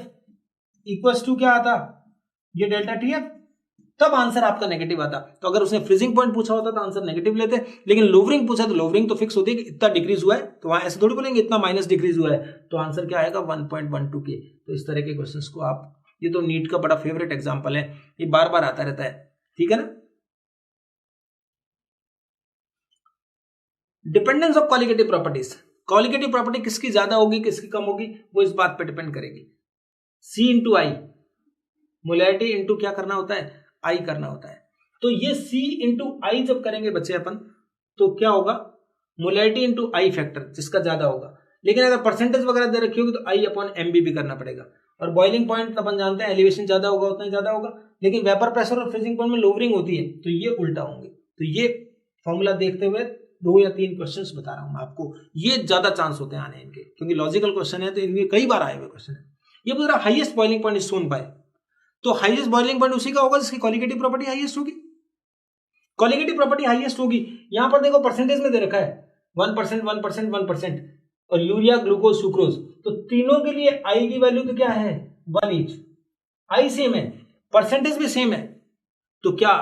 इक्वल्स टू क्या आता, ये डेल्टा TF, तब आंसर आपका नेगेटिव आता। तो अगर उसने फ्रीजिंग पॉइंट पूछा होता तो आंसर नेगेटिव लेते, लेकिन लोवरिंग पूछा तो लोवरिंग तो फिक्स होती है कि इतना डिक्रीज हुआ है, तो वहां ऐसे थोड़ी बोलेंगे इतना माइनस डिक्रीज हुआ है, तो आंसर क्या आएगा 1.12 के। तो इस तरह के क्वेश्चंस को आप, ये तो नीट का बड़ा फेवरेट एग्जांपल है, ये बार बार आता रहता है। ठीक है ना। Dependence of colligative properties, colligative property किसकी ज्यादा होगी किसकी कम होगी, वो इस बात पे डिपेंड करेगी। C इंटू आई, मोलैरिटी इंटू क्या करना होता है, आई करना होता है। तो ये C इंटू आई जब करेंगे बच्चे अपन, तो क्या होगा, मोलैरिटी इंटू आई फैक्टर जिसका ज्यादा होगा। लेकिन अगर परसेंटेज वगैरह दे रखी होगी तो आई अपॉन MB भी करना पड़ेगा। और बॉइलिंग पॉइंट अपन जानते हैं एलिवेशन ज्यादा होगा उतना ही ज्यादा होगा, लेकिन वेपर प्रेशर और फ्रीजिंग पॉइंट में लोवरिंग होती है, तो ये उल्टा होंगे। तो ये फॉर्मूला देखते हुए 2 या 3 क्वेश्चंस बता रहा हूं मैं आपको, ये ज्यादा चांस होते हैं आने इनके, क्योंकि लॉजिकल क्वेश्चन है तो इनमें कई बार आए हुए क्वेश्चन है। ये पूछ रहा highest boiling point is shown by, तो हाईएस्ट बॉइलिंग पॉइंट उसी का होगा जिसकी कॉलिगेटिव प्रॉपर्टी हाईएस्ट होगी। कॉलिगेटिव प्रॉपर्टी हाईएस्ट होगी, यहां पर देखो परसेंटेज में दे रखा है 1%, 1%, 1%, और यूरिया, ग्लूकोज, सुक्रोज, तो तीनों के लिए आई की वैल्यू तो क्या है 1 ईच, आई सेम है, परसेंटेज भी सेम है, तो क्या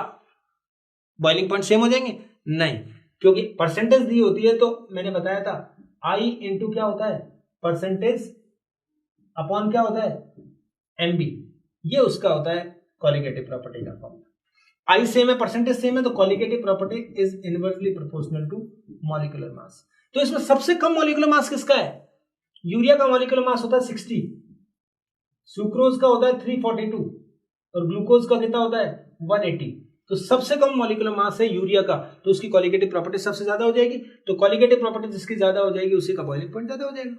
बॉइलिंग पॉइंट सेम हो जाएंगे, नहीं, क्योंकि परसेंटेज दी होती है, तो मैंने बताया था आई इंटू क्या होता है परसेंटेज अपॉन क्या होता है MB, ये उसका होता है कॉलिगेटिव प्रॉपर्टी का फॉर्मूला। आई सेम है, परसेंटेज सेम है, तो colligative property is inversely proportional to molecular mass. तो इसमें सबसे कम मॉलिक्यूलर मास किसका है, यूरिया का मॉलिक्यूलर मास होता है 60, सुक्रोज का होता है 342, और ग्लूकोज का कितना होता है 180। तो सबसे कम मॉलिक्यूलर मास है यूरिया का, तो उसकी कॉलिगेटिव प्रॉपर्टी सबसे ज्यादा हो जाएगी। तो कॉलिगेटिव प्रॉपर्टी जिसकी ज्यादा हो जाएगी उसी का बॉइलिंग पॉइंट ज्यादा हो जाएगा।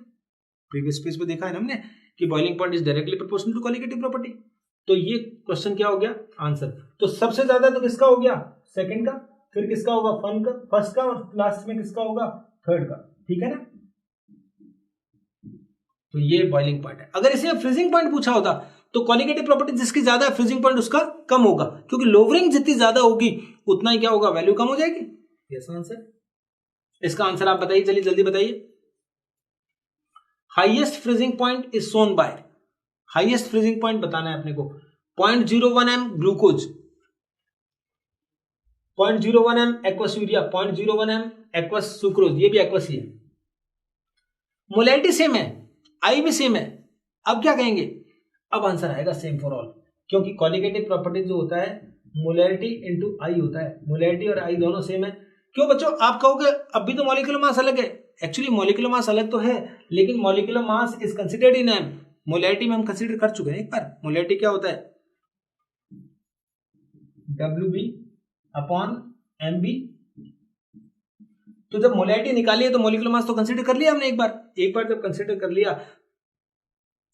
प्रीवियस पेज पे देखा है ना हमने कि boiling point is directly proportional to colligative property. तो ये क्वेश्चन क्या हो गया आंसर, तो सबसे ज्यादा तो किसका हो गया सेकंड का, फिर किसका होगा फर्स्ट का, और लास्ट में किसका होगा थर्ड का। ठीक है ना, तो ये बॉइलिंग पॉइंट है। अगर इसे फ्रीजिंग पॉइंट पूछा होता तो कॉलिगेटिव प्रॉपर्टी जिसकी ज्यादा है फ्रीजिंग पॉइंट उसका कम होगा, क्योंकि लोवरिंग जितनी ज्यादा होगी उतना ही क्या होगा वैल्यू कम हो जाएगी। यस आंसर, इसका आंसर आप बताइए, चलिए जल्दी बताइए। Highest freezing point is shown by, highest freezing point बताना है अपने को। 0.01 m glucose, 0.01 m aqueous urea, 0.01 m aqueous sucrose, ये भी एक्वस ही है। मोलैरिटी सेम है, आई भी सेम है। अब क्या कहेंगे, अब आंसर आएगा सेम फॉर ऑल, क्योंकि कॉलिगेटिव प्रॉपर्टी जो होता है मोलैरिटी इंटू आई होता है। मोलैरिटी और आई दोनों सेम है। क्यों बच्चों, आप कहोगे अब भी तो मॉलिक्यूलर मास अलग है। एक्चुअली मॉलिक्यूलर मास अलग तो है, लेकिन molecular mass is considered in M. Molarity में हम कंसिडर कर चुके हैं एक बार। मोलैरिटी क्या होता है, WB अपॉन MB। तो जब मोलैरिटी निकाली है तो मॉलिक्यूलर मास तो कंसिडर कर लिया हमने एक बार जब कंसिडर कर लिया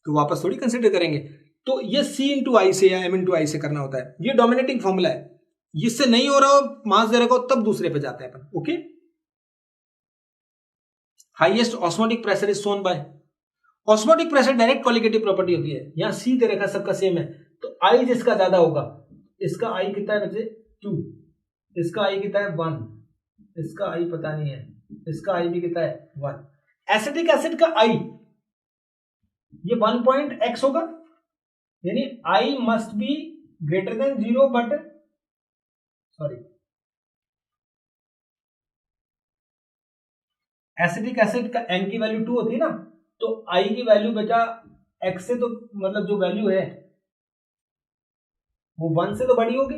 तो वापस थोड़ी कंसिडर करेंगे। तो ये C इंटू आई से या M इंटू आई से करना होता है। ये डोमिनेटिंग फॉर्मूला है, इससे नहीं हो रहा हो, मास दे रखा हो, तब दूसरे पे जाते हैं अपन। Okay, highest osmotic pressure is shown by, osmotic pressure direct colligative property होती है। यहां C दे रखा, सबका सेम है, तो I जिसका ज्यादा होगा, इसका I कितना है बच्चे 2, इसका I कितना है 1, इसका I पता नहीं है, इसका I भी कितना है 1। एसिटिक एसिड का I ये 1.x होगा, यानी I must be greater than 0, but sorry acetic acid का N की वैल्यू 2 होती है ना, तो I की वैल्यू बेटा x से तो मतलब जो वैल्यू है वो 1 से तो बड़ी होगी,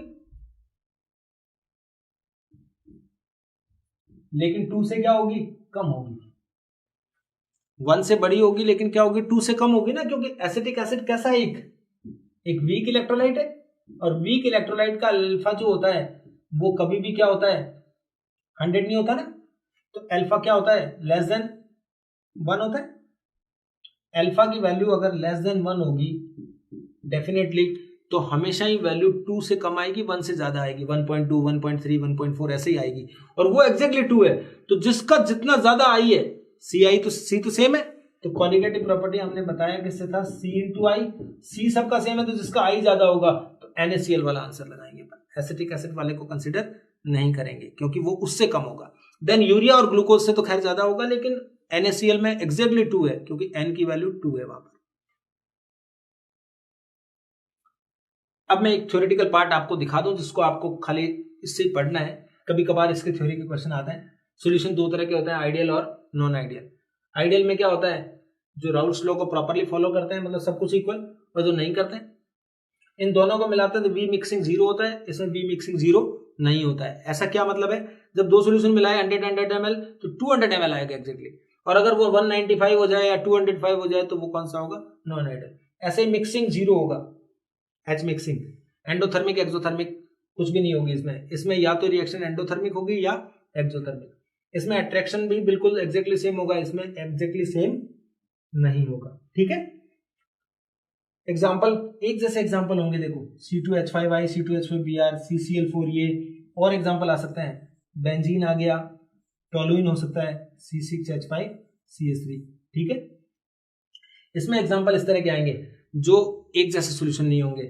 लेकिन 2 से क्या होगी, कम होगी। 1 से बड़ी होगी लेकिन क्या होगी, 2 से कम होगी ना, क्योंकि एसिटिक एसिड कैसा है, एक वीक इलेक्ट्रोलाइट है, और वीक इलेक्ट्रोलाइट का अल्फा जो होता है वो कभी भी क्या होता है 100 नहीं होता ना, तो अल्फा क्या होता है लेस देन 1 होता है। अल्फा की वैल्यू अगर लेस देन 1 होगी डेफिनेटली, तो हमेशा ही वैल्यू 2 से कम आएगी, 1 से ज्यादा आएगी, 1.2, 1.3, 1.4 ऐसे ही आएगी, और वो एग्जैक्टली 2 है। तो जिसका जितना ज्यादा आई है, C तो सेम है, तो कॉलिगेटिव प्रॉपर्टी हमने बताया किससे था, C इंटू आई। C सबका सेम है, तो जिसका आई ज्यादा होगा तो NaCl वाला आंसर लगाएंगे। एसिटिक एसिड वाले को कंसिडर नहीं करेंगे क्योंकि वो उससे कम होगा। देन यूरिया और ग्लूकोज से तो खैर ज्यादा होगा, लेकिन NaCl में एग्जैक्टली 2 है, क्योंकि N की वैल्यू 2 है वहां पर। अब मैं एक थ्योरेटिकल पार्ट आपको दिखा दूं, जिसको आपको खाली इससे ही पढ़ना है। कभी कभार इसके थ्योरी के क्वेश्चन आते हैं। सॉल्यूशन दो तरह के होते हैं, आइडियल और नॉन आइडियल। आइडियल में क्या होता है, जो राउल्स लॉ को प्रॉपर्ली फॉलो करते हैं, मतलब सब कुछ इक्वल, और जो नहीं करते हैं, इन दोनों को मिलाते हैं तो V मिक्सिंग 0 होता है, इसमें V मिक्सिंग 0 नहीं होता है। ऐसा क्या मतलब है, जब दो सोल्यूशन मिलाए 100 ml तो 200 ml आएगा एग्जैक्टली, और अगर वो 195 हो जाए या 205 हो जाए तो वो कौन सा होगा, नॉन आइडियल। ऐसे ही मिक्सिंग 0 होगा, H मिक्सिंग। एंडोथर्मिक एक्सोथर्मिक कुछ भी नहीं होगी इसमें या तो रिएक्शन एंडोथर्मिक होगी या एक्सोथर्मिक। इसमें अट्रैक्शन भी बिल्कुल एग्जैक्टली सेम होगा, इसमें एग्जैक्टली सेम नहीं होगा। ठीक है, एग्जाम्पल एक जैसे एग्जाम्पल होंगे, देखो C2H5i, C2H5Br, CCl4 ये, और एग्जाम्पल आ सकते हैं, बेंजीन आ गया, टोलुइन हो सकता है, C6H5CH3। ठीक है, इसमें एग्जाम्पल इस तरह के आएंगे जो एक जैसे सॉल्यूशन नहीं होंगे।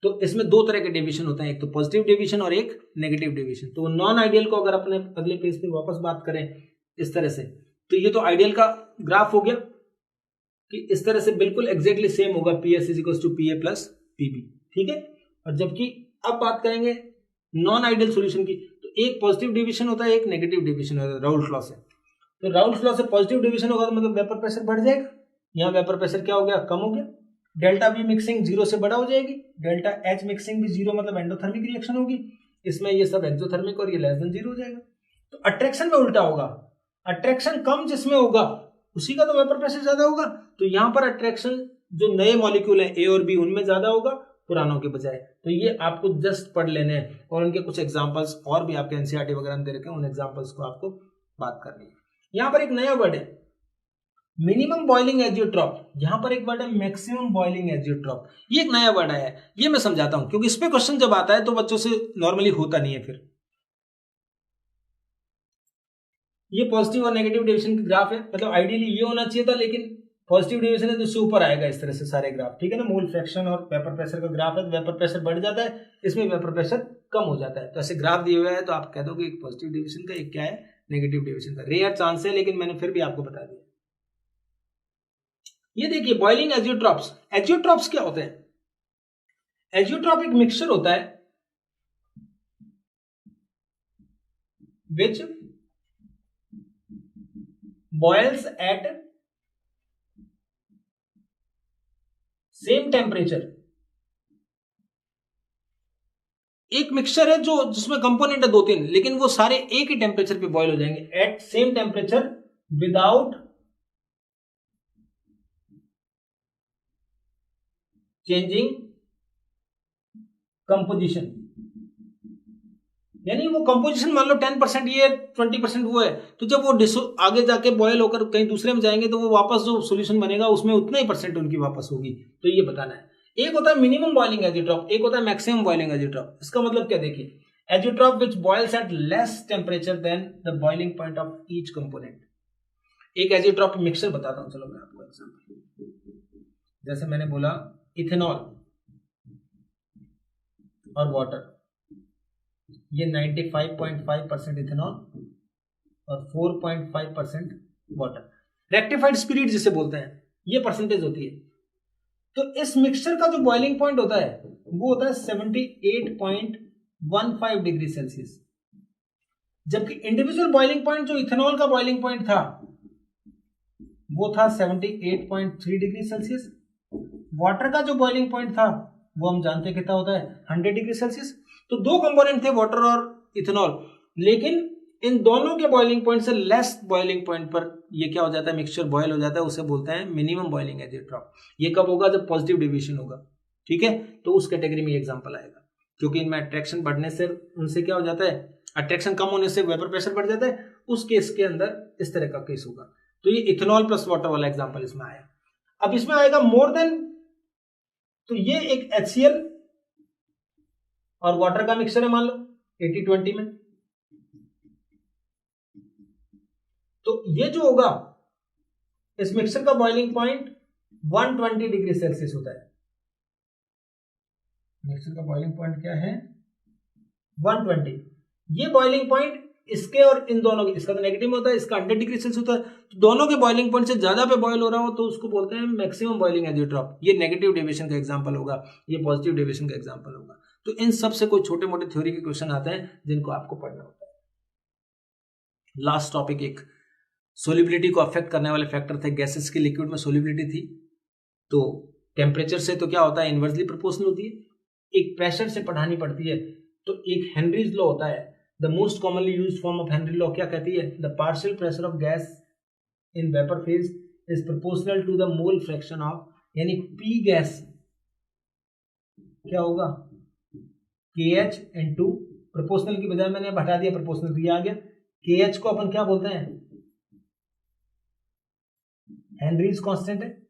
तो इसमें दो तरह के डेविएशन होते हैं, एक तो पॉजिटिव डेविएशन और एक नेगेटिव डेविएशन। तो नॉन आइडियल को अगर अपने अगले पेज पे वापस बात करें इस तरह से, तो ये तो आइडियल का ग्राफ हो गया कि इस तरह से बिल्कुल एग्जैक्टली सेम होगा, PS = PA + PB। ठीक है, और जबकि अब बात करेंगे नॉन आइडियल सॉल्यूशन की, तो एक पॉजिटिव डेविएशन होता है, एक नेगेटिव डेविएशन होता है राउल्स लॉ से। तो राउल्स लॉ से पॉजिटिव डेविएशन होगा तो मतलब वेपर प्रेशर बढ़ जाएगा, यहाँ वेपर प्रेशर क्या हो गया, कम हो गया। डेल्टा V मिक्सिंग 0 से बड़ा हो जाएगी, डेल्टा H मिक्सिंग भी 0, मतलब एंडोथर्मिक रिएक्शन होगी। इसमें ये सब एक्सोथर्मिक और ये लेस देन 0 हो जाएगा। तो अट्रैक्शन में उल्टा होगा, अट्रैक्शन कम जिसमें होगा उसी का तो वेपर प्रेशर ज्यादा होगा। तो यहाँ पर अट्रैक्शन जो नए मॉलिक्यूल है A और B उनमें ज्यादा होगा पुरानों के बजाय। तो ये आपको जस्ट पढ़ लेने हैं, और उनके कुछ एग्जांपल्स और भी आपके NCERT वगैरह में दे रखे हैं, उन एग्जांपल्स को आपको बात करनी है। यहाँ पर एक नया वर्ड है मिनिमम बॉइलिंग एजियोट्रॉप, यहां पर एक वर्ड है मैक्सिमम बॉइलिंग एजियोट्रॉप। ये एक नया वर्ड आया है, ये मैं समझाता हूं क्योंकि इस पे क्वेश्चन जब आता है तो बच्चों से नॉर्मली होता नहीं है। फिर ये पॉजिटिव और नेगेटिव डेविएशन का ग्राफ है, मतलब आइडियली ये होना चाहिए था, लेकिन पॉजिटिव डेविएशन है तो इससे ऊपर आएगा इस तरह से सारे ग्राफ। ठीक है ना, मोल फ्रैक्शन और वेपर प्रेशर का ग्राफ है, तो वेपर प्रेशर बढ़ जाता है, इसमें वेपर प्रेशर कम हो जाता है। तो ऐसे ग्राफ दिए हुए हैं तो आप कह दो कि एक पॉजिटिव डेविएशन का, एक क्या है नेगेटिव डेविएशन का। रेयर चांस है, लेकिन मैंने फिर भी आपको बता दिया। ये देखिए बॉइलिंग एजियोट्रॉप्स। एजियोट्रॉप्स क्या होते हैं? एजियोट्रॉप एक मिक्सचर होता है विच बॉयल्स एट सेम टेम्परेचर। एक मिक्सचर है जो जिसमें कंपोनेंट है 2-3, लेकिन वो सारे एक ही टेम्परेचर पे बॉयल हो जाएंगे at same temperature without changing composition. यानी वो कंपोजिशन मान लो 10% ये 20% वो है, तो जब वो आगे जाके बॉयल होकर कहीं दूसरे में जाएंगे तो वो वापस जो सॉल्यूशन बनेगा उसमें उतना ही परसेंट उनकी वापस होगी। तो ये बताना है। एक होता है मिनिमम बॉइलिंग एजियोट्रॉप, एक होता है मैक्सिमम बॉइलिंग एजियोट्रॉप। इसका मतलब क्या देखिए, azeotrope which boils at less temperature than the boiling point of each component. एक एजियोट्रॉप मिक्सर बताता हूं, चलो मैं आपको एग्जांपल। जैसे मैंने बोला इथेनॉल और वाटर, ये 95.5% इथेनॉल और 4.5% वाटर। रेक्टिफाइड स्पिरिट जिसे बोलते हैं, ये परसेंटेज होती है। तो इस मिक्सचर का जो बॉइलिंग पॉइंट होता है वो होता है 78.15 डिग्री सेल्सियस, जबकि इंडिविजुअल बॉइलिंग पॉइंट जो इथेनॉल का बॉइलिंग पॉइंट था वो था 78.3 डिग्री सेल्सियस। वाटर का जो बॉइलिंग पॉइंट था वो हम जानते हैं कितना होता है, 100 डिग्री सेल्सियस। तो दो कंपोनेंट थे वाटर और इथेनॉल, लेकिन इन दोनों के बॉइलिंग पॉइंट से लेस बॉइलिंग पॉइंट पर ये क्या हो जाता है, मिक्सचर बॉयल हो जाता है। उसे बोलते हैं मिनिमम बॉइलिंग एजियोट्रॉप। ये कब होगा, जब पॉजिटिव डेविएशन होगा। ठीक है, तो उस कैटेगरी में एग्जांपल आएगा, क्योंकि इनमें अट्रैक्शन बढ़ने से उनसे क्या हो जाता है, अट्रैक्शन कम होने से वेपर प्रेशर बढ़ जाता है। उस केस के अंदर इस तरह का केस होगा। तो ये इथेनॉल प्लस वाटर वाला एग्जाम्पल इसमें आया। अब इसमें आएगा मोर देन, तो ये एक HCl और वाटर का मिक्सचर है मान लो 80-20 में। तो ये जो होगा, इस मिक्सचर का बॉइलिंग पॉइंट 120 डिग्री सेल्सियस होता है। मिक्सचर का बॉइलिंग पॉइंट क्या है, 120। ये बॉइलिंग पॉइंट इसके और इन दोनों के, इसका तो नेगेटिव होता है, इसका 100 डिग्री सेल्सियस होता है। तो दोनों के बॉइलिंग पॉइंट से ज्यादा पे बॉयल हो रहा हो तो उसको बोलते हैं मैक्सिमम बॉइलिंग एजियोट्रॉप। ये नेगेटिव डेविएशन का एग्जांपल होगा, ये पॉजिटिव डेविएशन का एग्जांपल होगा। तो इन सब से कोई छोटे मोटे थ्योरी के क्वेश्चन आते हैं जिनको आपको पढ़ना होता है। लास्ट टॉपिक, एक सोलिबिलिटी को अफेक्ट करने वाले फैक्टर थे। गैसेस की लिक्विड में सोलिबिलिटी थी, तो टेम्परेचर से तो क्या होता है, इनवर्सली प्रोपोर्शनल होती है। एक प्रेशर से पढ़ानी पड़ती है, तो एक हेनरीज लॉ होता है। The most commonly used form of Henry law क्या कहती है, the partial pressure of gas in vapour phase is proportional to the mole fraction of, यानी पी गैस क्या होगा, KH इनटू, प्रोपोर्शनल की बजाय मैंने हटा दिया प्रोपोर्शनल, दिया आ गया। KH को अपन क्या बोलते हैं, हेनरीज कांस्टेंट है,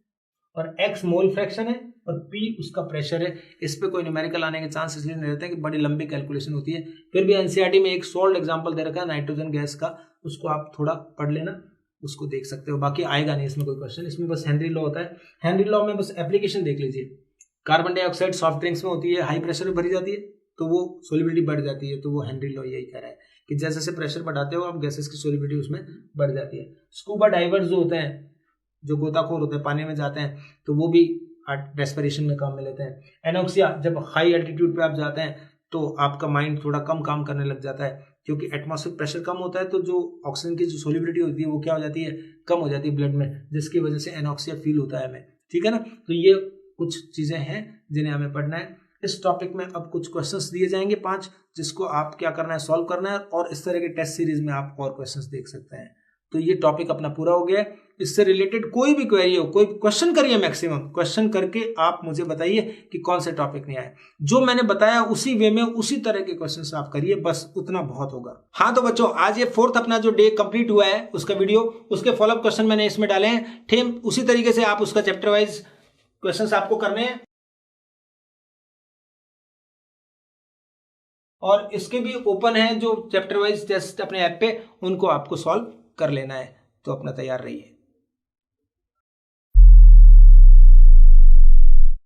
और X मोल फ्रैक्शन है, और P उसका प्रेशर है। इस पे कोई न्यूमेरिकल आने के चांस इसलिए नहीं रहते हैं कि बड़ी लंबी कैलकुलेशन होती है। फिर भी एनसीईआरटी में एक सॉल्व एग्जांपल दे रखा है नाइट्रोजन गैस का, उसको आप थोड़ा पढ़ लेना, उसको देख सकते हो। बाकी आएगा नहीं इसमें कोई क्वेश्चन, इसमें बस हेनरी लॉ होता है। हेनरी लॉ में बस एप्लीकेशन देख लीजिए। कार्बन डाइऑक्साइड सॉफ्ट ड्रिंक्स में होती है, हाई प्रेशर में भरी जाती है, तो वो सोलिबिलिटी बढ़ जाती है। तो वो हेनरी लॉ यही कह रहा है कि जैसे जैसे प्रेशर बढ़ाते हो आप, गैसेस की सोलिबिलिटी उसमें बढ़ जाती है। स्कूबा डाइवर्स जो होते हैं, जो गोताखोर होते हैं, पानी में जाते हैं, तो वो भी रेस्पिरेशन में काम में लेते हैं। एनोक्सिया, जब हाई एल्टीट्यूड पे आप जाते हैं तो आपका माइंड थोड़ा कम काम करने लग जाता है, क्योंकि एटमॉस्फेयर प्रेशर कम होता है, तो जो ऑक्सीजन की जो सोलिबिलिटी होती है वो क्या हो जाती है, कम हो जाती है ब्लड में, जिसकी वजह से एनोक्सिया फील होता है हमें। ठीक है ना, तो ये कुछ चीजें हैं जिन्हें हमें पढ़ना है। इस टॉपिक में अब कुछ क्वेश्चंस दिए जाएंगे 5, जिसको आप क्या करना है, सॉल्व करना है, और इस तरह के टेस्ट सीरीज में आप और क्वेश्चंस देख सकते हैं। तो ये टॉपिक अपना पूरा हो गया है। इससे रिलेटेड कोई भी क्वेरी हो, कोई क्वेश्चन करिए, मैक्सिमम क्वेश्चन करके आप मुझे बताइए कि कौन से टॉपिक नहीं आए। जो मैंने बताया उसी वे में, उसी तरह के क्वेश्चंस आप करिए, बस उतना बहुत होगा। हाँ तो बच्चों, आज ये 4th अपना जो डे कंप्लीट हुआ है उसका वीडियो, उसके फॉलोअप क्वेश्चन मैंने इसमें डाले हैं। ठेम उसी तरीके से आप उसका चैप्टर वाइज क्वेश्चन आपको करने हैं, और इसके भी ओपन है जो चैप्टर वाइज टेस्ट अपने ऐप पे, उनको आपको सॉल्व कर लेना है। तो अपना तैयार रहिए।